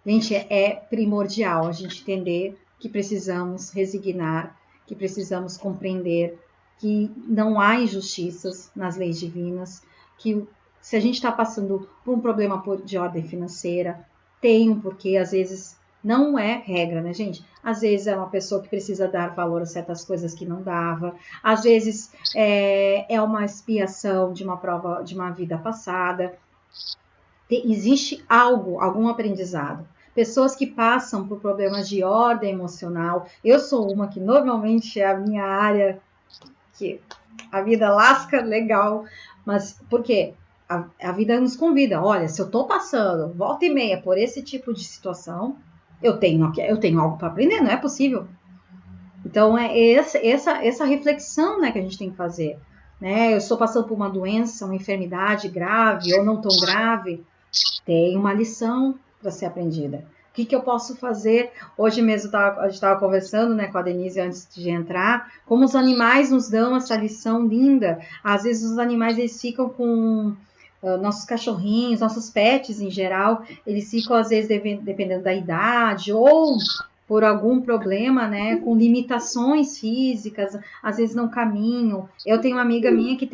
S1: gente, é primordial a gente entender que precisamos resignar, que precisamos compreender que não há injustiças nas leis divinas, que se a gente está passando por um problema de ordem financeira, tem um porquê, às vezes não é regra, né, gente? Às vezes é uma pessoa que precisa dar valor a certas coisas que não dava, às vezes é uma expiação de uma prova, de uma vida passada. Existe algum aprendizado. Pessoas que passam por problemas de ordem emocional, eu sou uma que normalmente é a minha área, que a vida lasca legal, mas por quê? A vida nos convida, olha, se eu estou passando volta e meia por esse tipo de situação, eu tenho algo para aprender, não é possível. Então, é essa reflexão, né, que a gente tem que fazer. Né? Eu estou passando por uma doença, uma enfermidade grave ou não tão grave, tem uma lição para ser aprendida. que eu posso fazer? Hoje mesmo a gente estava conversando, né, com a Denise antes de entrar, como os animais nos dão essa lição linda. Às vezes os animais eles ficam com nossos cachorrinhos, nossos pets em geral, eles ficam às vezes dependendo da idade ou por algum problema, né, com limitações físicas, às vezes não caminham. Eu tenho uma amiga minha que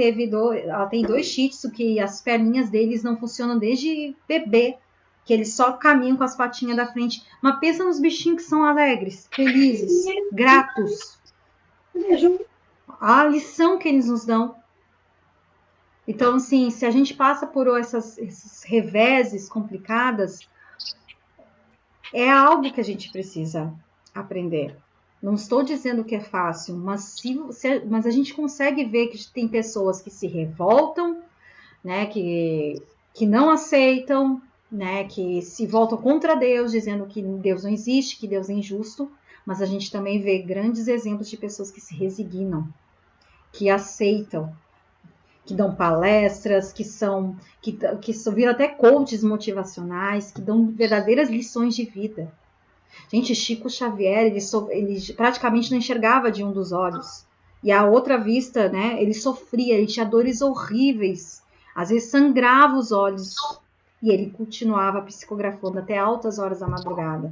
S1: ela tem 2 shih tzu que as perninhas deles não funcionam desde bebê, que eles só caminham com as patinhas da frente. Mas pensa nos bichinhos que são alegres, felizes, gratos. A lição que eles nos dão. Então, assim, se a gente passa por esses reveses complicadas, é algo que a gente precisa aprender. Não estou dizendo que é fácil, mas a gente consegue ver que tem pessoas que se revoltam, né, que não aceitam, né, que se voltam contra Deus, dizendo que Deus não existe, que Deus é injusto, mas a gente também vê grandes exemplos de pessoas que se resignam, que aceitam, que dão palestras, que viram até coaches motivacionais, que dão verdadeiras lições de vida. Gente, Chico Xavier, ele praticamente não enxergava de um dos olhos. E a outra vista, né, ele sofria, ele tinha dores horríveis. Às vezes sangrava os olhos. E ele continuava psicografando até altas horas da madrugada.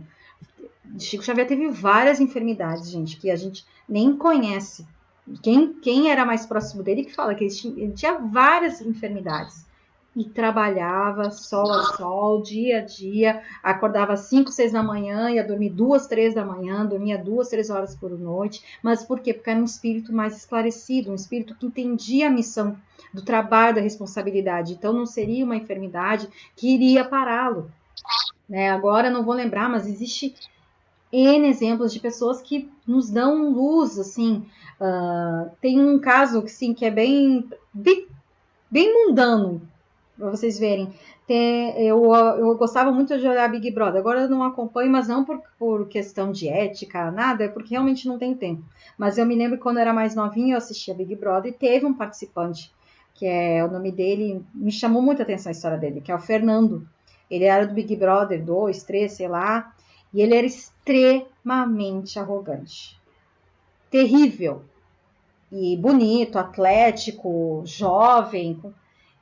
S1: Chico Xavier teve várias enfermidades, gente, que a gente nem conhece. Quem era mais próximo dele que fala que ele tinha várias enfermidades. E trabalhava sol a sol, dia a dia, acordava às 5, 6 da manhã, ia dormir 2, 3 da manhã, dormia 2, 3 horas por noite. Mas por quê? Porque era um espírito mais esclarecido, um espírito que entendia a missão do trabalho, da responsabilidade. Então não seria uma enfermidade que iria pará-lo. Né? Agora não vou lembrar, mas existe N exemplos de pessoas que nos dão luz, assim. Tem um caso sim, que é bem mundano, para vocês verem. Eu gostava muito de olhar Big Brother. Agora eu não acompanho, mas não por questão de ética, nada, é porque realmente não tem tempo. Mas eu me lembro que quando eu era mais novinha, eu assistia Big Brother e teve um participante, que é o nome dele, me chamou muita atenção a história dele, que é o Fernando. Ele era do Big Brother 2, 3, sei lá, e ele era extremamente arrogante. Terrível. E bonito, atlético, jovem.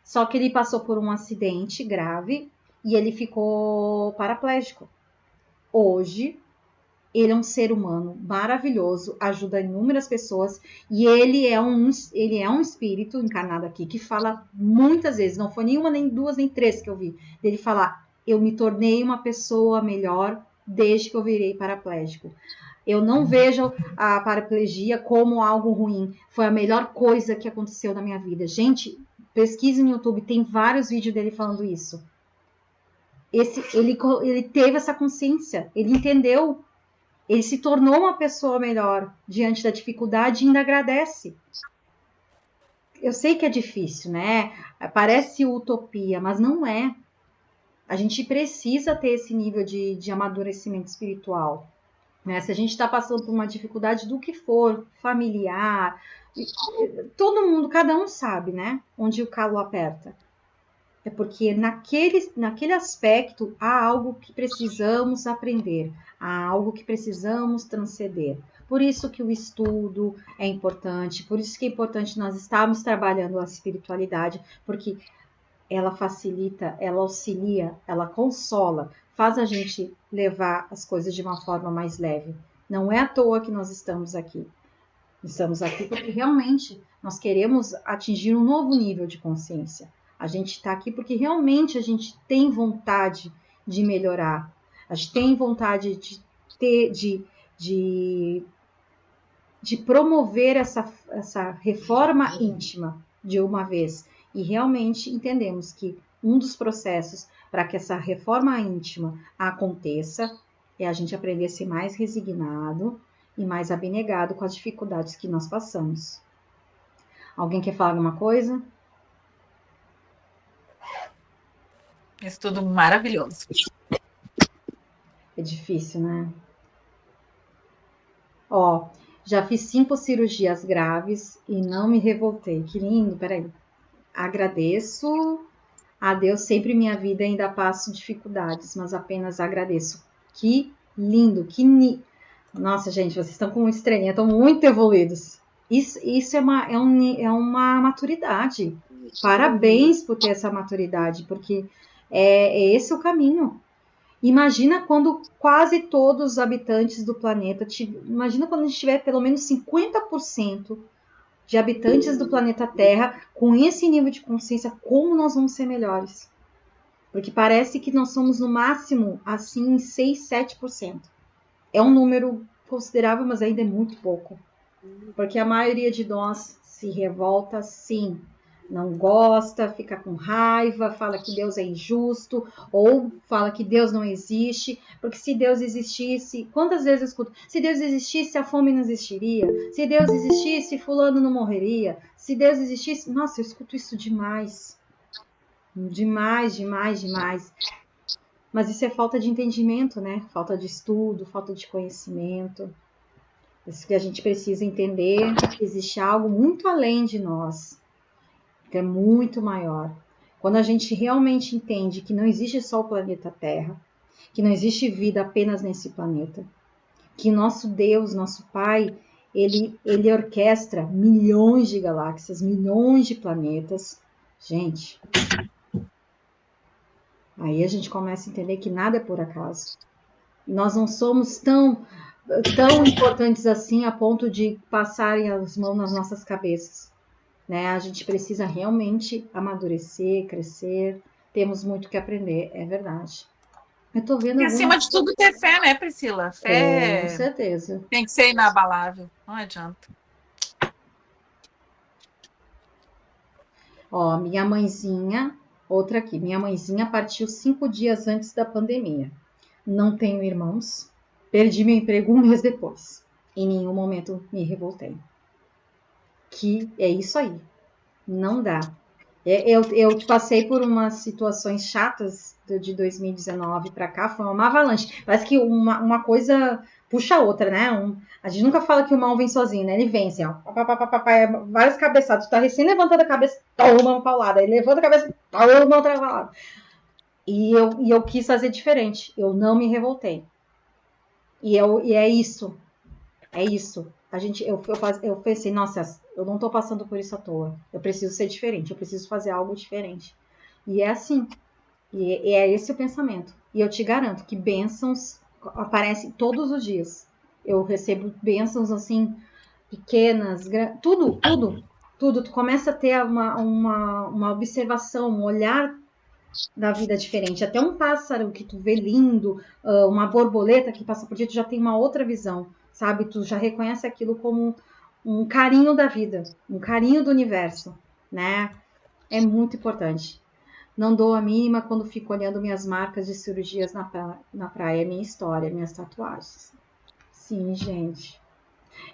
S1: Só que ele passou por um acidente grave e ele ficou paraplégico. Hoje, ele é um ser humano maravilhoso, ajuda inúmeras pessoas e ele é um espírito encarnado aqui que fala muitas vezes, não foi nenhuma, nem duas, nem três que eu vi, dele falar, eu me tornei uma pessoa melhor desde que eu virei paraplégico. Eu não vejo a paraplegia como algo ruim. Foi a melhor coisa que aconteceu na minha vida. Gente, pesquise no YouTube, tem vários vídeos dele falando isso. Ele teve essa consciência, ele entendeu, ele se tornou uma pessoa melhor diante da dificuldade e ainda agradece. Eu sei que é difícil, né? Parece utopia, mas não é. A gente precisa ter esse nível de amadurecimento espiritual. Né? Se a gente está passando por uma dificuldade do que for, familiar, todo mundo, cada um sabe, né? Onde o calo aperta. É porque naquele aspecto há algo que precisamos aprender, há algo que precisamos transcender. Por isso que o estudo é importante, por isso que é importante nós estarmos trabalhando a espiritualidade, porque ela facilita, ela auxilia, ela consola, faz a gente levar as coisas de uma forma mais leve. Não é à toa que nós estamos aqui. Estamos aqui porque realmente nós queremos atingir um novo nível de consciência. A gente está aqui porque realmente a gente tem vontade de melhorar. A gente tem vontade de promover essa reforma íntima de uma vez. E realmente entendemos que um dos processos para que essa reforma íntima aconteça é a gente aprender a ser mais resignado e mais abnegado com as dificuldades que nós passamos. Alguém quer falar alguma coisa?
S3: Estudo maravilhoso.
S1: É difícil, né? Ó, já fiz 5 cirurgias graves e não me revoltei. Que lindo, peraí. Agradeço a Deus sempre em minha vida, ainda passo dificuldades, mas apenas agradeço. Que lindo, Nossa, gente, vocês estão com estranha, estão muito evoluídos. Isso é uma maturidade. Parabéns por ter essa maturidade, porque é esse o caminho. Imagina quando quase todos os habitantes do planeta, imagina quando a gente tiver pelo menos 50% de habitantes do planeta Terra com esse nível de consciência, como nós vamos ser melhores? Porque parece que nós somos no máximo assim 6, 7%. É um número considerável, mas ainda é muito pouco. Porque a maioria de nós se revolta, sim. Não gosta, fica com raiva, fala que Deus é injusto, ou fala que Deus não existe, porque se Deus existisse, quantas vezes eu escuto, se Deus existisse, a fome não existiria, se Deus existisse, fulano não morreria, se Deus existisse, nossa, eu escuto isso demais, demais, demais, demais. Mas isso é falta de entendimento, né? Falta de estudo, falta de conhecimento. Isso que a gente precisa entender que existe algo muito além de nós, que é muito maior. Quando a gente realmente entende que não existe só o planeta Terra, que não existe vida apenas nesse planeta, que nosso Deus, nosso Pai, ele orquestra milhões de galáxias, milhões de planetas. Gente, aí a gente começa a entender que nada é por acaso. Nós não somos tão importantes assim a ponto de passarem as mãos nas nossas cabeças. Né? A gente precisa realmente amadurecer, crescer, temos muito que aprender, é verdade. Eu tô vendo
S3: E acima de tudo ter fé, né, Priscila? Fé
S1: com certeza.
S3: Tem que ser inabalável, não adianta.
S1: Ó, minha mãezinha, outra aqui, minha mãezinha partiu 5 dias antes da pandemia. Não tenho irmãos, perdi meu emprego 1 mês depois. Em nenhum momento me revoltei. Que é isso aí. Não dá. Eu passei por umas situações chatas de 2019 para cá, foi uma avalanche. Parece que uma coisa puxa a outra, né? A gente nunca fala que o mal vem sozinho, né? Ele vem assim, ó. Várias cabeçadas. Tu tá recém levantando a cabeça, toma uma paulada. Aí levanta a cabeça, toma outra paulada. E eu quis fazer diferente. Eu não me revoltei. E é isso. É isso. Eu pensei, nossa, eu não tô passando por isso à toa. Eu preciso ser diferente, eu preciso fazer algo diferente. E é assim. E é esse o pensamento. E eu te garanto que bênçãos aparecem todos os dias. Eu recebo bênçãos assim, pequenas, tudo. Tu começa a ter uma observação, um olhar da vida diferente. Até um pássaro que tu vê lindo, uma borboleta que passa por ti, tu já tem uma outra visão, sabe? Tu já reconhece aquilo como um carinho da vida, um carinho do universo, né? É muito importante. Não dou a mínima quando fico olhando minhas marcas de cirurgias na praia, minha história, minhas tatuagens. Sim, gente.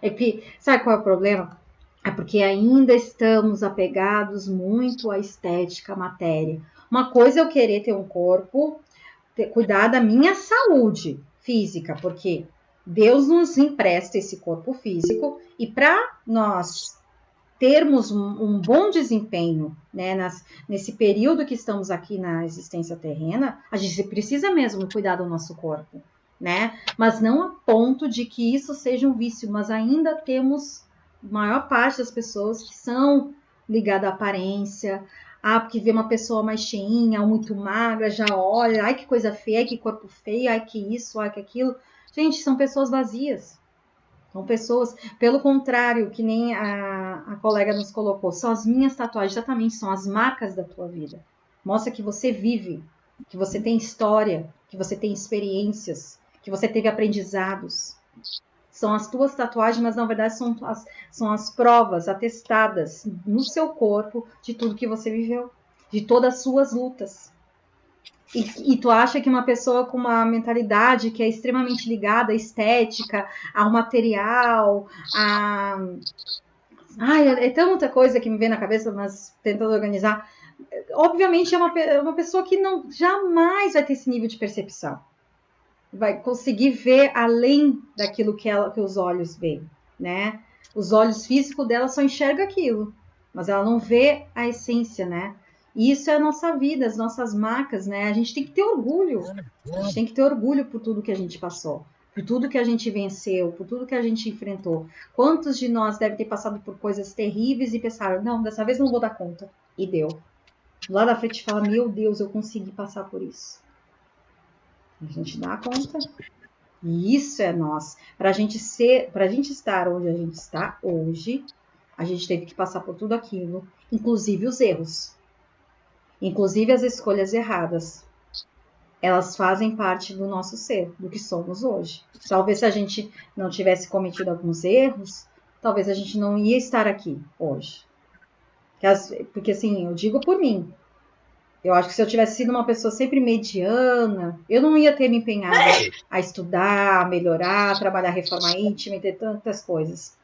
S1: É que, sabe qual é o problema? É porque ainda estamos apegados muito à estética, à matéria. Uma coisa é eu querer ter um corpo, cuidar da minha saúde física, porque Deus nos empresta esse corpo físico e para nós termos um bom desempenho, né, nesse período que estamos aqui na existência terrena, a gente precisa mesmo cuidar do nosso corpo, né? Mas não a ponto de que isso seja um vício, mas ainda temos maior parte das pessoas que são ligadas à aparência, porque vê uma pessoa mais cheinha ou muito magra, já olha, ai que coisa feia, ai que corpo feio, ai que isso, ai que aquilo. Gente, são pessoas vazias. São pessoas, pelo contrário, que nem a colega nos colocou, são as minhas tatuagens, exatamente, são as marcas da tua vida. Mostra que você vive, que você tem história, que você tem experiências, que você teve aprendizados. São as tuas tatuagens, mas na verdade são as provas atestadas no seu corpo de tudo que você viveu, de todas as suas lutas. E tu acha que uma pessoa com uma mentalidade que é extremamente ligada à estética, ao material, é tanta coisa que me vem na cabeça, mas tentando organizar. Obviamente é uma pessoa que não jamais vai ter esse nível de percepção. Vai conseguir ver além daquilo que os olhos veem, né? Os olhos físicos dela só enxergam aquilo, mas ela não vê a essência, né? E isso é a nossa vida, as nossas marcas, né? A gente tem que ter orgulho. A gente tem que ter orgulho por tudo que a gente passou, por tudo que a gente venceu, por tudo que a gente enfrentou. Quantos de nós devem ter passado por coisas terríveis e pensaram, não, dessa vez não vou dar conta. E deu. Lá da frente fala, meu Deus, eu consegui passar por isso. A gente dá conta. E isso é nós. Para a gente estar onde a gente está hoje, a gente teve que passar por tudo aquilo, inclusive os erros, inclusive as escolhas erradas. Elas fazem parte do nosso ser, do que somos hoje. Talvez se a gente não tivesse cometido alguns erros, talvez a gente não ia estar aqui hoje. Porque assim, eu digo por mim. Eu acho que se eu tivesse sido uma pessoa sempre mediana, eu não ia ter me empenhado a estudar, a melhorar, a trabalhar reforma íntima e ter tantas coisas.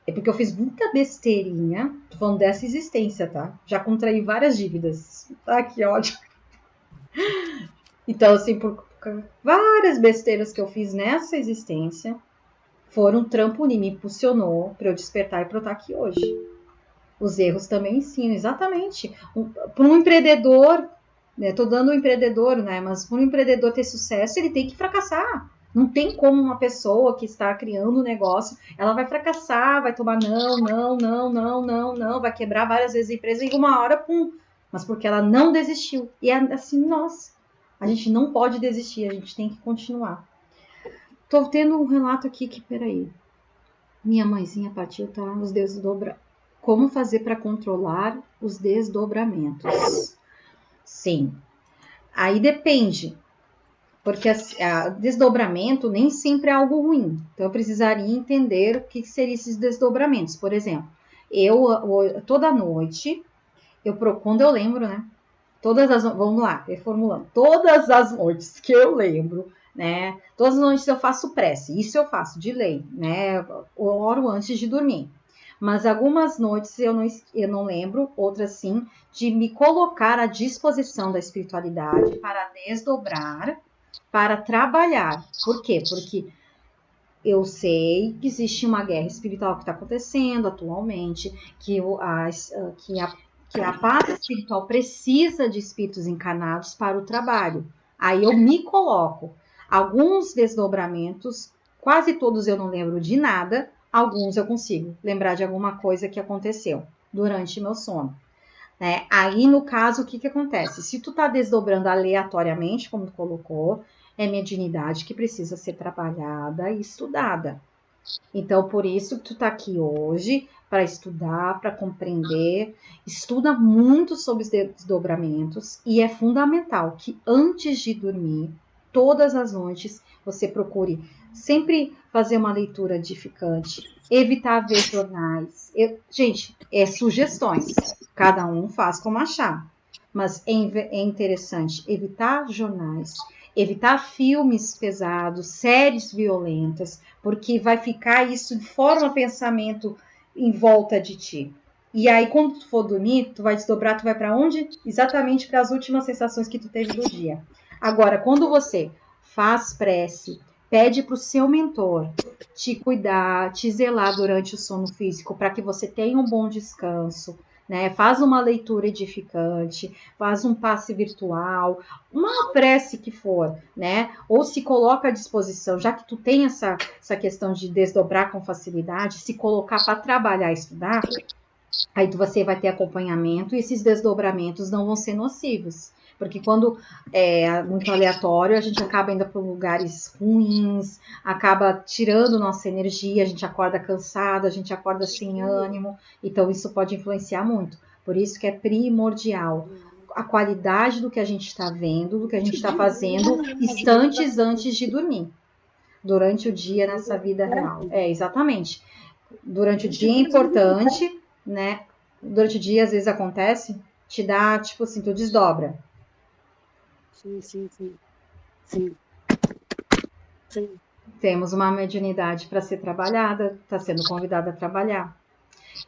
S1: É porque eu fiz muita besteirinha, tô falando dessa existência, tá? Já contraí várias dívidas. Tá, que ódio. Então, assim, por várias besteiras que eu fiz nessa existência, foram um trampolim, me impulsionou para eu despertar e para eu estar aqui hoje. Os erros também ensinam, exatamente. Para um empreendedor, estou dando um empreendedor, né? Mas para um empreendedor ter sucesso, ele tem que fracassar. Não tem como uma pessoa que está criando um negócio, ela vai fracassar, vai tomar não, vai quebrar várias vezes a empresa e uma hora, pum. Mas porque ela não desistiu. E é assim, nós. A gente não pode desistir, a gente tem que continuar. Tô tendo um relato aqui que, peraí. Minha mãezinha partiu, tá? Os desdobramentos. Como fazer para controlar os desdobramentos? Sim. Aí depende. Porque desdobramento nem sempre é algo ruim. Então eu precisaria entender o que seriam esses desdobramentos. Por exemplo, eu toda noite, quando eu lembro, né? Vamos lá, reformulando. Todas as noites que eu lembro, né? Todas as noites eu faço prece. Isso eu faço de lei, né? Eu oro antes de dormir. Mas algumas noites eu não lembro, outras sim, de me colocar à disposição da espiritualidade para desdobrar, para trabalhar. Por quê? Porque eu sei que existe uma guerra espiritual que está acontecendo atualmente, que a pátria espiritual precisa de espíritos encarnados para o trabalho. Aí eu me coloco. Alguns desdobramentos, quase todos eu não lembro de nada, alguns eu consigo lembrar de alguma coisa que aconteceu durante meu sono. Né? Aí, no caso, o que acontece? Se tu tá desdobrando aleatoriamente, como tu colocou, é mediunidade que precisa ser trabalhada e estudada. Então, por isso que tu tá aqui hoje, para estudar, para compreender. Estuda muito sobre os desdobramentos e é fundamental que antes de dormir, todas as noites, você procure sempre fazer uma leitura edificante, evitar ver jornais. Gente, sugestões. Cada um faz como achar. Mas é interessante evitar jornais, evitar filmes pesados, séries violentas, porque vai ficar isso de forma pensamento em volta de ti. E aí, quando tu for dormir, tu vai desdobrar, tu vai para onde? Exatamente para as últimas sensações que tu teve do dia. Agora, quando você faz prece, pede para o seu mentor te cuidar, te zelar durante o sono físico, para que você tenha um bom descanso, né? Faz uma leitura edificante, faz um passe virtual, uma prece que for, né? Ou se coloca à disposição, já que tu tem essa questão de desdobrar com facilidade, se colocar para trabalhar e estudar, aí você vai ter acompanhamento e esses desdobramentos não vão ser nocivos. Porque quando é muito aleatório, a gente acaba indo para lugares ruins, acaba tirando nossa energia, a gente acorda cansado, a gente acorda sem ânimo. Então, isso pode influenciar muito. Por isso que é primordial a qualidade do que a gente está vendo, do que a gente está fazendo, instantes antes de dormir. Durante o dia, nessa vida real. Exatamente. Durante o dia é importante, né? Durante o dia, às vezes acontece, te dá, tipo assim, tu desdobra.
S5: Sim.
S1: Temos uma mediunidade para ser trabalhada, está sendo convidada a trabalhar.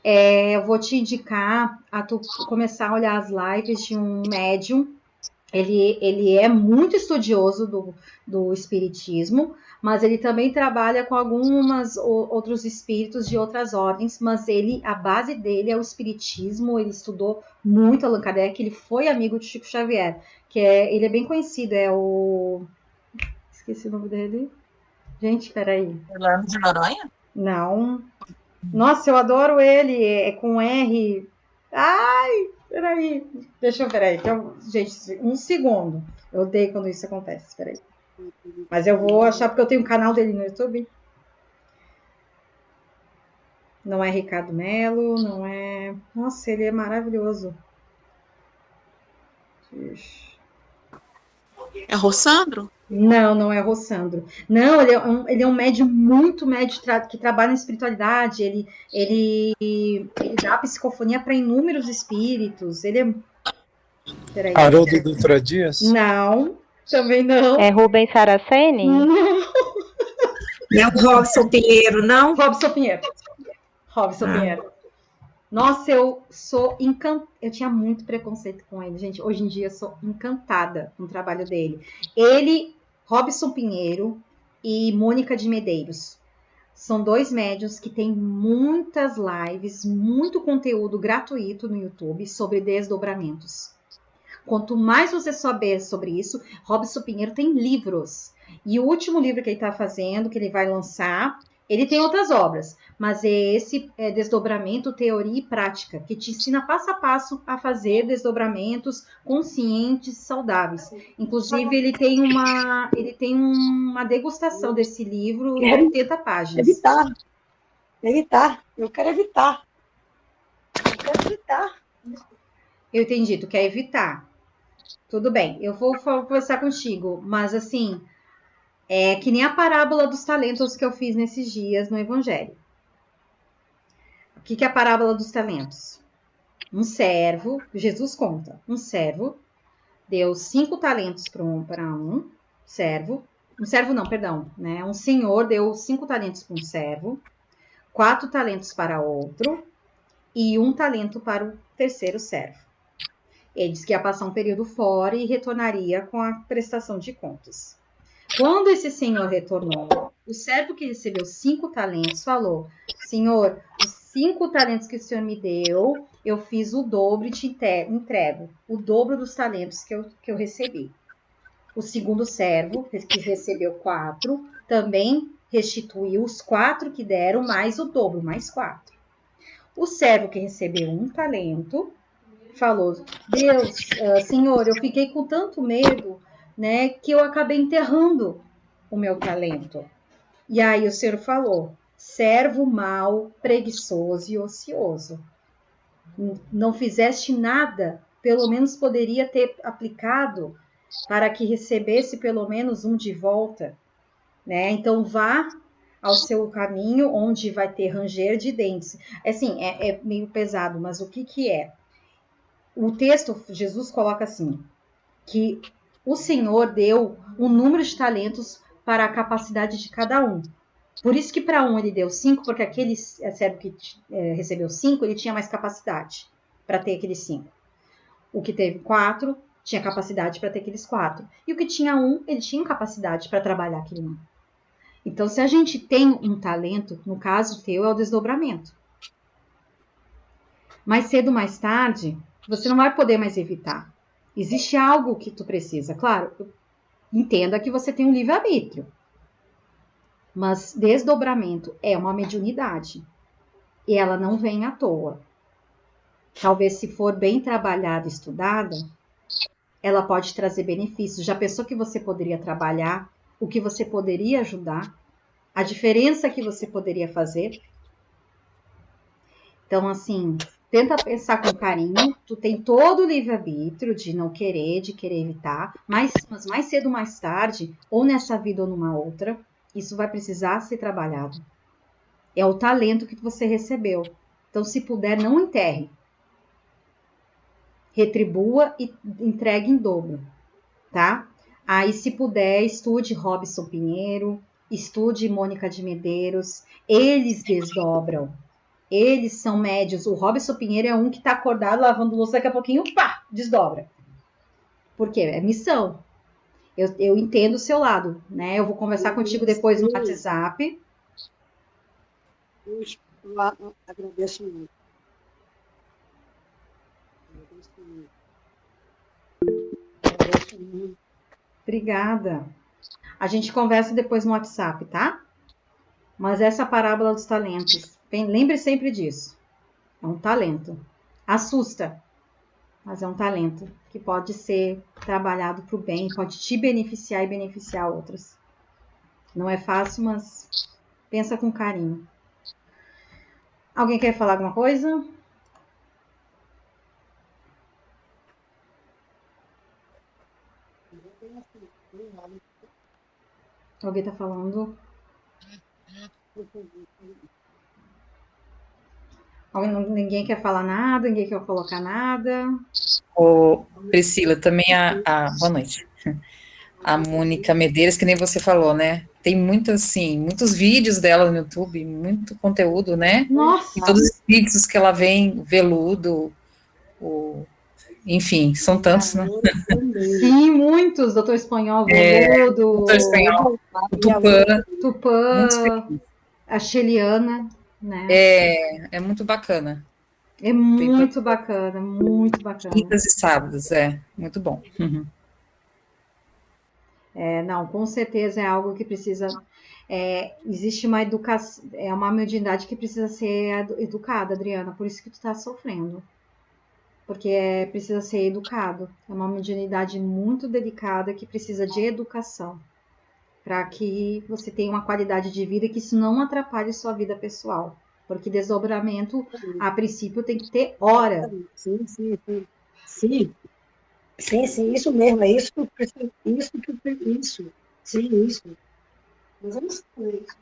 S1: Eu vou te indicar a tu começar a olhar as lives de um médium Ele é muito estudioso do espiritismo, mas ele também trabalha com alguns outros espíritos de outras ordens, mas a base dele é o espiritismo. Ele estudou muito Allan Kardec, ele foi amigo de Chico Xavier, ele é bem conhecido, esqueci o nome dele. Gente, peraí.
S3: Orlando de Noronha?
S1: Não. Nossa, eu adoro ele, é com R. Ai, peraí. Peraí. Gente, um segundo. Eu odeio quando isso acontece, peraí. Mas eu vou achar porque eu tenho um canal dele no YouTube. Não é Ricardo Melo, não é... Nossa, ele é maravilhoso.
S5: É Rossandro?
S1: Não é Rossandro. Não, ele é um médium muito médio que trabalha na espiritualidade. Ele dá psicofonia para inúmeros espíritos. Ele é... Peraí.
S6: Haroldo Dutra Dias?
S1: Não, também não.
S7: É Rubens Saraceni?
S1: Não.
S4: Não é o Robson Pinheiro, não?
S1: Robson Pinheiro. Nossa, eu sou encantada. Eu tinha muito preconceito com ele, gente. Hoje em dia eu sou encantada com o trabalho dele. Ele, Robson Pinheiro e Mônica de Medeiros. São 2 médiuns que têm muitas lives, muito conteúdo gratuito no YouTube sobre desdobramentos. Quanto mais você souber sobre isso, Robson Pinheiro tem livros. E o último livro que ele está fazendo, que ele vai lançar, ele tem outras obras, mas esse é Desdobramento, Teoria e Prática, que te ensina passo a passo a fazer desdobramentos conscientes, saudáveis. Inclusive, ele tem uma degustação desse livro de 80 páginas.
S8: Evitar. Eu quero evitar.
S1: Eu entendi, tu quer evitar. Tudo bem, eu vou conversar contigo, mas assim, é que nem a parábola dos talentos que eu fiz nesses dias no Evangelho. O que é a parábola dos talentos? Um servo, Jesus conta, um servo deu 5 talentos para um servo. Um servo não, perdão, né? Um senhor deu 5 talentos para um servo, 4 talentos para outro e 1 talento para o terceiro servo. Ele disse que ia passar um período fora e retornaria com a prestação de contas. Quando esse senhor retornou, o servo que recebeu 5 talentos falou: Senhor, os 5 talentos que o senhor me deu, eu fiz o dobro e te entrego, o dobro dos talentos que eu recebi. O segundo servo, que recebeu 4, também restituiu os 4 que deram, mais o dobro, mais 4. O servo que recebeu 1 talento falou: Deus, Senhor, eu fiquei com tanto medo, né, que eu acabei enterrando o meu talento. E aí o Senhor falou: servo mau, preguiçoso e ocioso. Não fizeste nada, pelo menos poderia ter aplicado para que recebesse pelo menos 1 de volta, né? Então vá ao seu caminho, onde vai ter ranger de dentes. Assim, é meio pesado, mas o que é? O texto, Jesus coloca assim, que o Senhor deu um número de talentos para a capacidade de cada um. Por isso que para um ele deu 5, porque aquele servo que recebeu 5, ele tinha mais capacidade para ter aqueles 5. O que teve 4, tinha capacidade para ter aqueles 4. E o que tinha 1, ele tinha capacidade para trabalhar aquele 1. Então, se a gente tem um talento, no caso teu é o desdobramento. Mais cedo ou mais tarde, você não vai poder mais evitar. Existe algo que tu precisa. Claro, entenda que você tem um livre-arbítrio. Mas desdobramento é uma mediunidade. E ela não vem à toa. Talvez se for bem trabalhada e estudada, ela pode trazer benefícios. Já pensou que você poderia trabalhar? O que você poderia ajudar? A diferença que você poderia fazer? Então, assim, tenta pensar com carinho. Tu tem todo o livre-arbítrio de não querer, de querer evitar. Mas mais cedo ou mais tarde, ou nessa vida ou numa outra, isso vai precisar ser trabalhado. É o talento que você recebeu. Então, se puder, não enterre. Retribua e entregue em dobro, tá? Aí, se puder, estude Robson Pinheiro, estude Mônica de Medeiros. Eles desdobram. Eles são médios. O Robson Pinheiro é um que tá acordado lavando louça, daqui a pouquinho, pá, desdobra. Por quê? É missão. Eu entendo o seu lado, né? Eu vou conversar contigo depois no WhatsApp.
S8: Eu agradeço muito. Agradeço muito.
S1: Obrigada. A gente conversa depois no WhatsApp, tá? Mas essa parábola dos talentos, lembre sempre disso. É um talento. Assusta, mas é um talento que pode ser trabalhado para o bem, pode te beneficiar e beneficiar outros. Não é fácil, mas pensa com carinho. Alguém quer falar alguma coisa? Alguém está falando? Ninguém quer falar nada? Ninguém quer colocar nada?
S5: Ô, Priscila, também boa noite. A Mônica Medeiros, que nem você falou, né? Tem muitos vídeos dela no YouTube, muito conteúdo, né?
S1: Nossa!
S5: E todos os vídeos que ela vem, veludo, enfim, são tantos, né?
S1: Sim, muitos. Doutor Espanhol, veludo.
S5: Doutor Espanhol, o
S1: Tupã, a Sheliana, né?
S5: É muito bacana.
S1: É muito bacana, muito bacana.
S5: Quintas e sábados, muito bom. Uhum.
S1: Não, com certeza é algo que precisa. Existe uma educação, uma mediunidade que precisa ser educada, Adriana, por isso que tu está sofrendo. Porque precisa ser educado. É uma mediunidade muito delicada que precisa de educação. Para que você tenha uma qualidade de vida que isso não atrapalhe sua vida pessoal. Porque desdobramento, a princípio, tem que ter hora.
S8: Sim, isso mesmo, é isso que eu preciso, isso. Sim, isso. Mas eu não sei isso.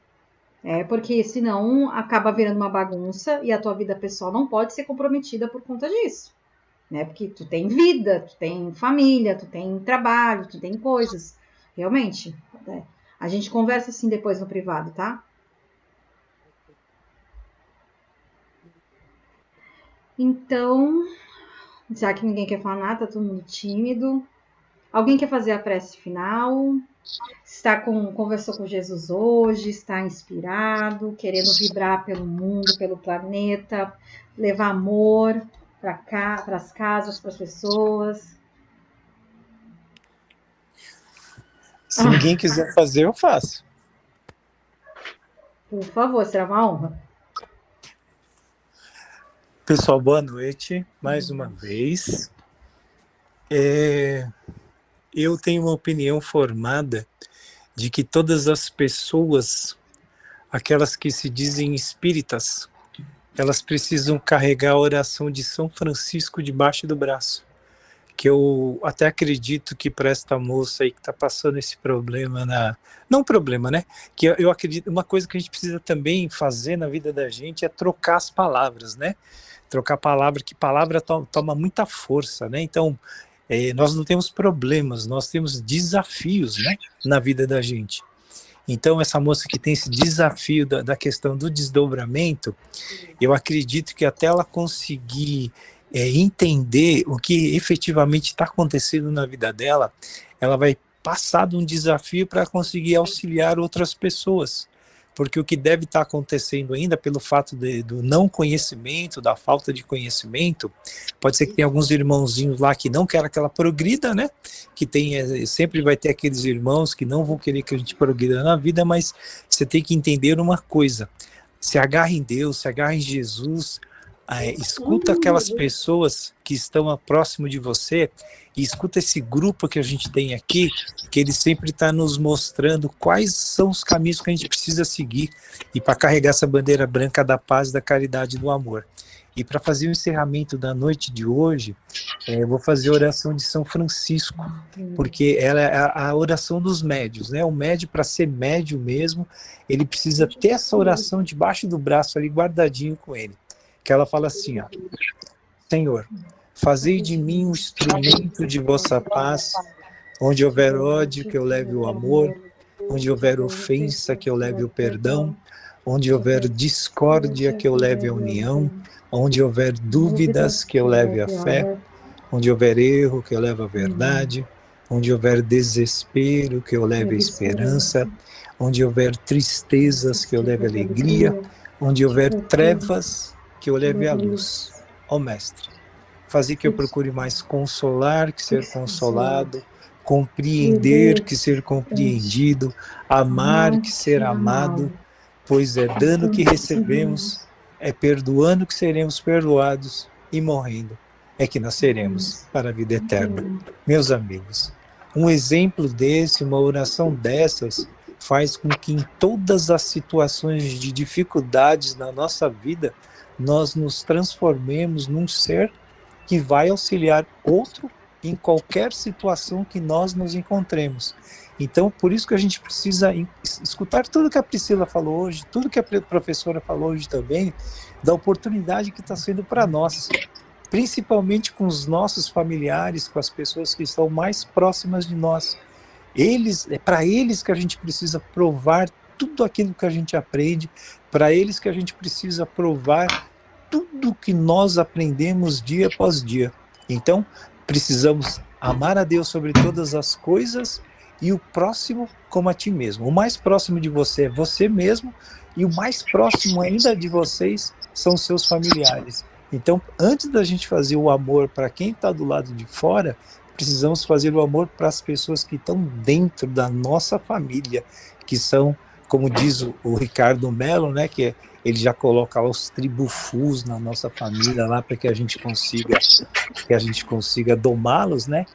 S1: Porque senão acaba virando uma bagunça e a tua vida pessoal não pode ser comprometida por conta disso. Né? Porque tu tem vida, tu tem família, tu tem trabalho, tu tem coisas. Realmente. A gente conversa assim depois no privado, tá? Então, já que ninguém quer falar nada, tá todo mundo tímido. Alguém quer fazer a prece final? Conversou com Jesus hoje, está inspirado, querendo vibrar pelo mundo, pelo planeta, levar amor para cá, para as casas, para as pessoas.
S6: Se ninguém quiser fazer, eu faço.
S1: Por favor, será uma honra.
S6: Pessoal, boa noite, mais uma vez. Eu tenho uma opinião formada de que todas as pessoas, aquelas que se dizem espíritas, elas precisam carregar a oração de São Francisco debaixo do braço. Que eu até acredito que para esta moça aí que está passando esse problema, não problema, né? Que eu acredito, uma coisa que a gente precisa também fazer na vida da gente é trocar as palavras, né? Trocar palavra, que palavra toma muita força, né? Então, nós não temos problemas, nós temos desafios, né, na vida da gente. Então, essa moça que tem esse desafio da questão do desdobramento, eu acredito que até ela conseguir entender o que efetivamente está acontecendo na vida dela, ela vai passar de um desafio para conseguir auxiliar outras pessoas. Porque o que deve estar acontecendo ainda, pelo fato do não conhecimento, da falta de conhecimento, pode ser que tenha alguns irmãozinhos lá que não querem que ela progrida, né? Que sempre vai ter aqueles irmãos que não vão querer que a gente progrida na vida, mas você tem que entender uma coisa: se agarra em Deus, se agarra em Jesus, escuta aquelas pessoas que estão próximo de você e escuta esse grupo que a gente tem aqui, que ele sempre está nos mostrando quais são os caminhos que a gente precisa seguir e para carregar essa bandeira branca da paz, da caridade e do amor. E para fazer o encerramento da noite de hoje, eu vou fazer a oração de São Francisco, porque ela é a oração dos médios, né? O médio, para ser médio mesmo, ele precisa ter essa oração debaixo do braço ali, guardadinho com ele. Que ela fala assim, ó: Senhor, fazei de mim um instrumento de vossa paz, onde houver ódio, que eu leve o amor, onde houver ofensa, que eu leve o perdão, onde houver discórdia, que eu leve a união, onde houver dúvidas, que eu leve a fé, Onde houver erro, que eu leve a verdade. Onde houver desespero, que eu leve a esperança. Onde houver tristezas, que eu leve a alegria. Onde houver trevas, que eu leve a luz. Ó Mestre, fazer que eu procure mais consolar que ser consolado, compreender que ser compreendido, amar que ser amado, pois é dando que recebemos, é perdoando que seremos perdoados, e morrendo é que nasceremos para a vida eterna. Meus amigos, um exemplo desse, uma oração dessas, faz com que em todas as situações de dificuldades na nossa vida, nós nos transformemos num ser que vai auxiliar outro em qualquer situação que nós nos encontremos. Então, por isso que a gente precisa escutar tudo que a Priscila falou hoje, tudo que a professora falou hoje também, da oportunidade que está sendo para nós, principalmente com os nossos familiares, com as pessoas que estão mais próximas de nós. É para eles que a gente precisa provar tudo aquilo que a gente aprende, para eles que a gente precisa provar tudo que nós aprendemos dia após dia. Então, precisamos amar a Deus sobre todas as coisas e o próximo como a ti mesmo. O mais próximo de você é você mesmo e o mais próximo ainda de vocês são os seus familiares. Então, antes da gente fazer o amor para quem está do lado de fora, precisamos fazer o amor para as pessoas que estão dentro da nossa família, que são, como diz o Ricardo Mello, né, que ele já coloca lá os tribufus na nossa família lá para que a gente consiga domá-los, né?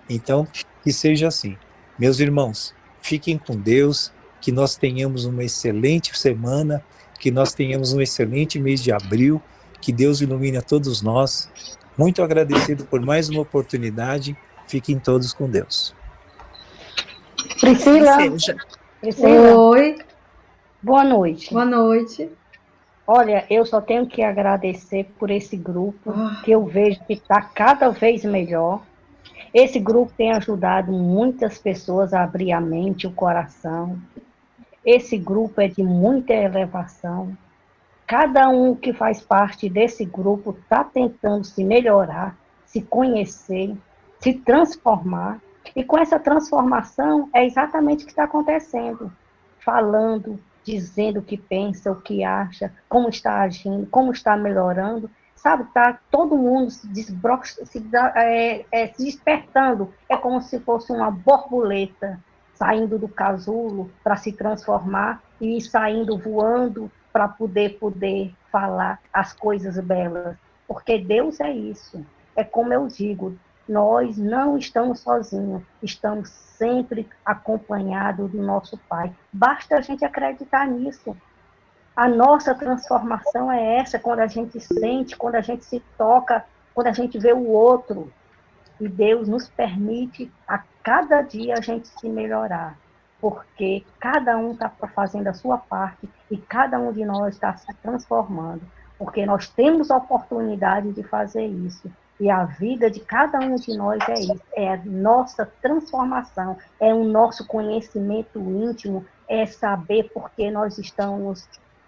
S6: Então, que seja assim. Meus irmãos, fiquem com Deus, que nós tenhamos uma excelente semana, que nós tenhamos um excelente mês de abril, que Deus ilumine a todos nós. Muito agradecido por mais uma oportunidade. Fiquem todos com Deus.
S8: Priscila,
S3: Seja.
S1: Oi,
S8: boa noite.
S1: boa noite.
S8: Olha, eu só tenho que agradecer por esse grupo, que eu vejo que está cada vez melhor. Esse grupo tem ajudado muitas pessoas a abrir a mente, o coração. Esse grupo é de muita elevação. Cada um que faz parte desse grupo está tentando se melhorar, se conhecer, se transformar. E com essa transformação é exatamente o que está acontecendo. Falando, dizendo o que pensa, o que acha, como está agindo, como está melhorando. Sabe, está todo mundo se despertando. É como se fosse uma borboleta saindo do casulo para se transformar e saindo voando para poder falar as coisas belas. Porque Deus é isso. É como eu digo, nós não estamos sozinhos, estamos sempre acompanhados do nosso Pai. Basta a gente acreditar nisso. A nossa transformação é essa, quando a gente sente, quando a gente se toca, quando a gente vê o outro. E Deus nos permite a cada dia a gente se melhorar, porque cada um está fazendo a sua parte e cada um de nós está se transformando, porque nós temos a oportunidade de fazer isso. E a vida de cada um de nós é isso, é a nossa transformação, é o nosso conhecimento íntimo, é saber por que nós estamos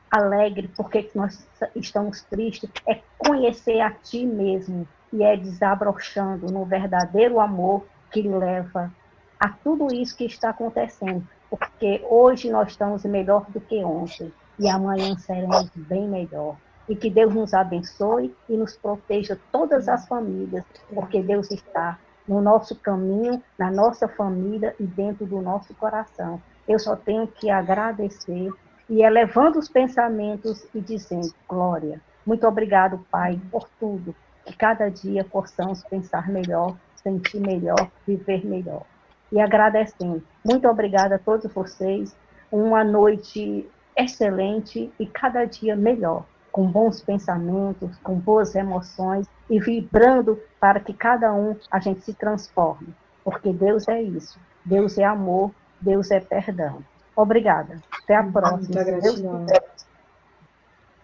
S8: alegres, por que nós estamos tristes, é conhecer a ti mesmo, e é desabrochando no verdadeiro amor que leva a tudo isso que está acontecendo, porque hoje nós estamos melhor do que ontem, e amanhã seremos bem melhor. E que Deus nos abençoe e nos proteja todas as famílias, porque Deus está no nosso caminho, na nossa família e dentro do nosso coração. Eu só tenho que agradecer e elevando os pensamentos e dizendo, Glória, muito obrigado, Pai, por tudo, que cada dia possamos pensar melhor, sentir melhor, viver melhor. E agradecendo. Muito obrigada a todos vocês. Uma noite excelente e cada dia melhor, com bons pensamentos, com boas emoções e vibrando para que cada um a gente se transforme. Porque Deus é isso. Deus é amor, Deus é perdão. Obrigada. Até a próxima.
S1: Muita gratidão.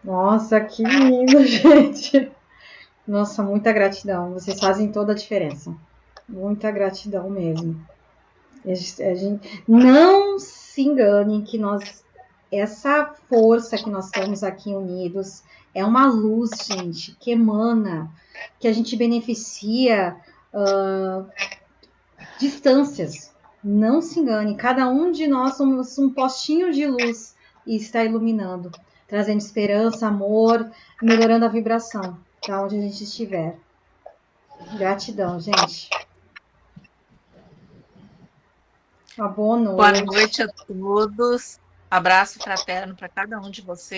S1: Nossa, que lindo, gente. Nossa, muita gratidão. Vocês fazem toda a diferença. Muita gratidão mesmo. Não se enganem que essa força que nós estamos aqui unidos é uma luz, gente, que emana, que a gente beneficia distâncias. Não se engane, cada um de nós somos um postinho de luz e está iluminando, trazendo esperança, amor, melhorando a vibração para onde a gente estiver. Gratidão, gente. Uma boa noite.
S3: Boa noite a todos. Abraço fraterno para cada um de vocês.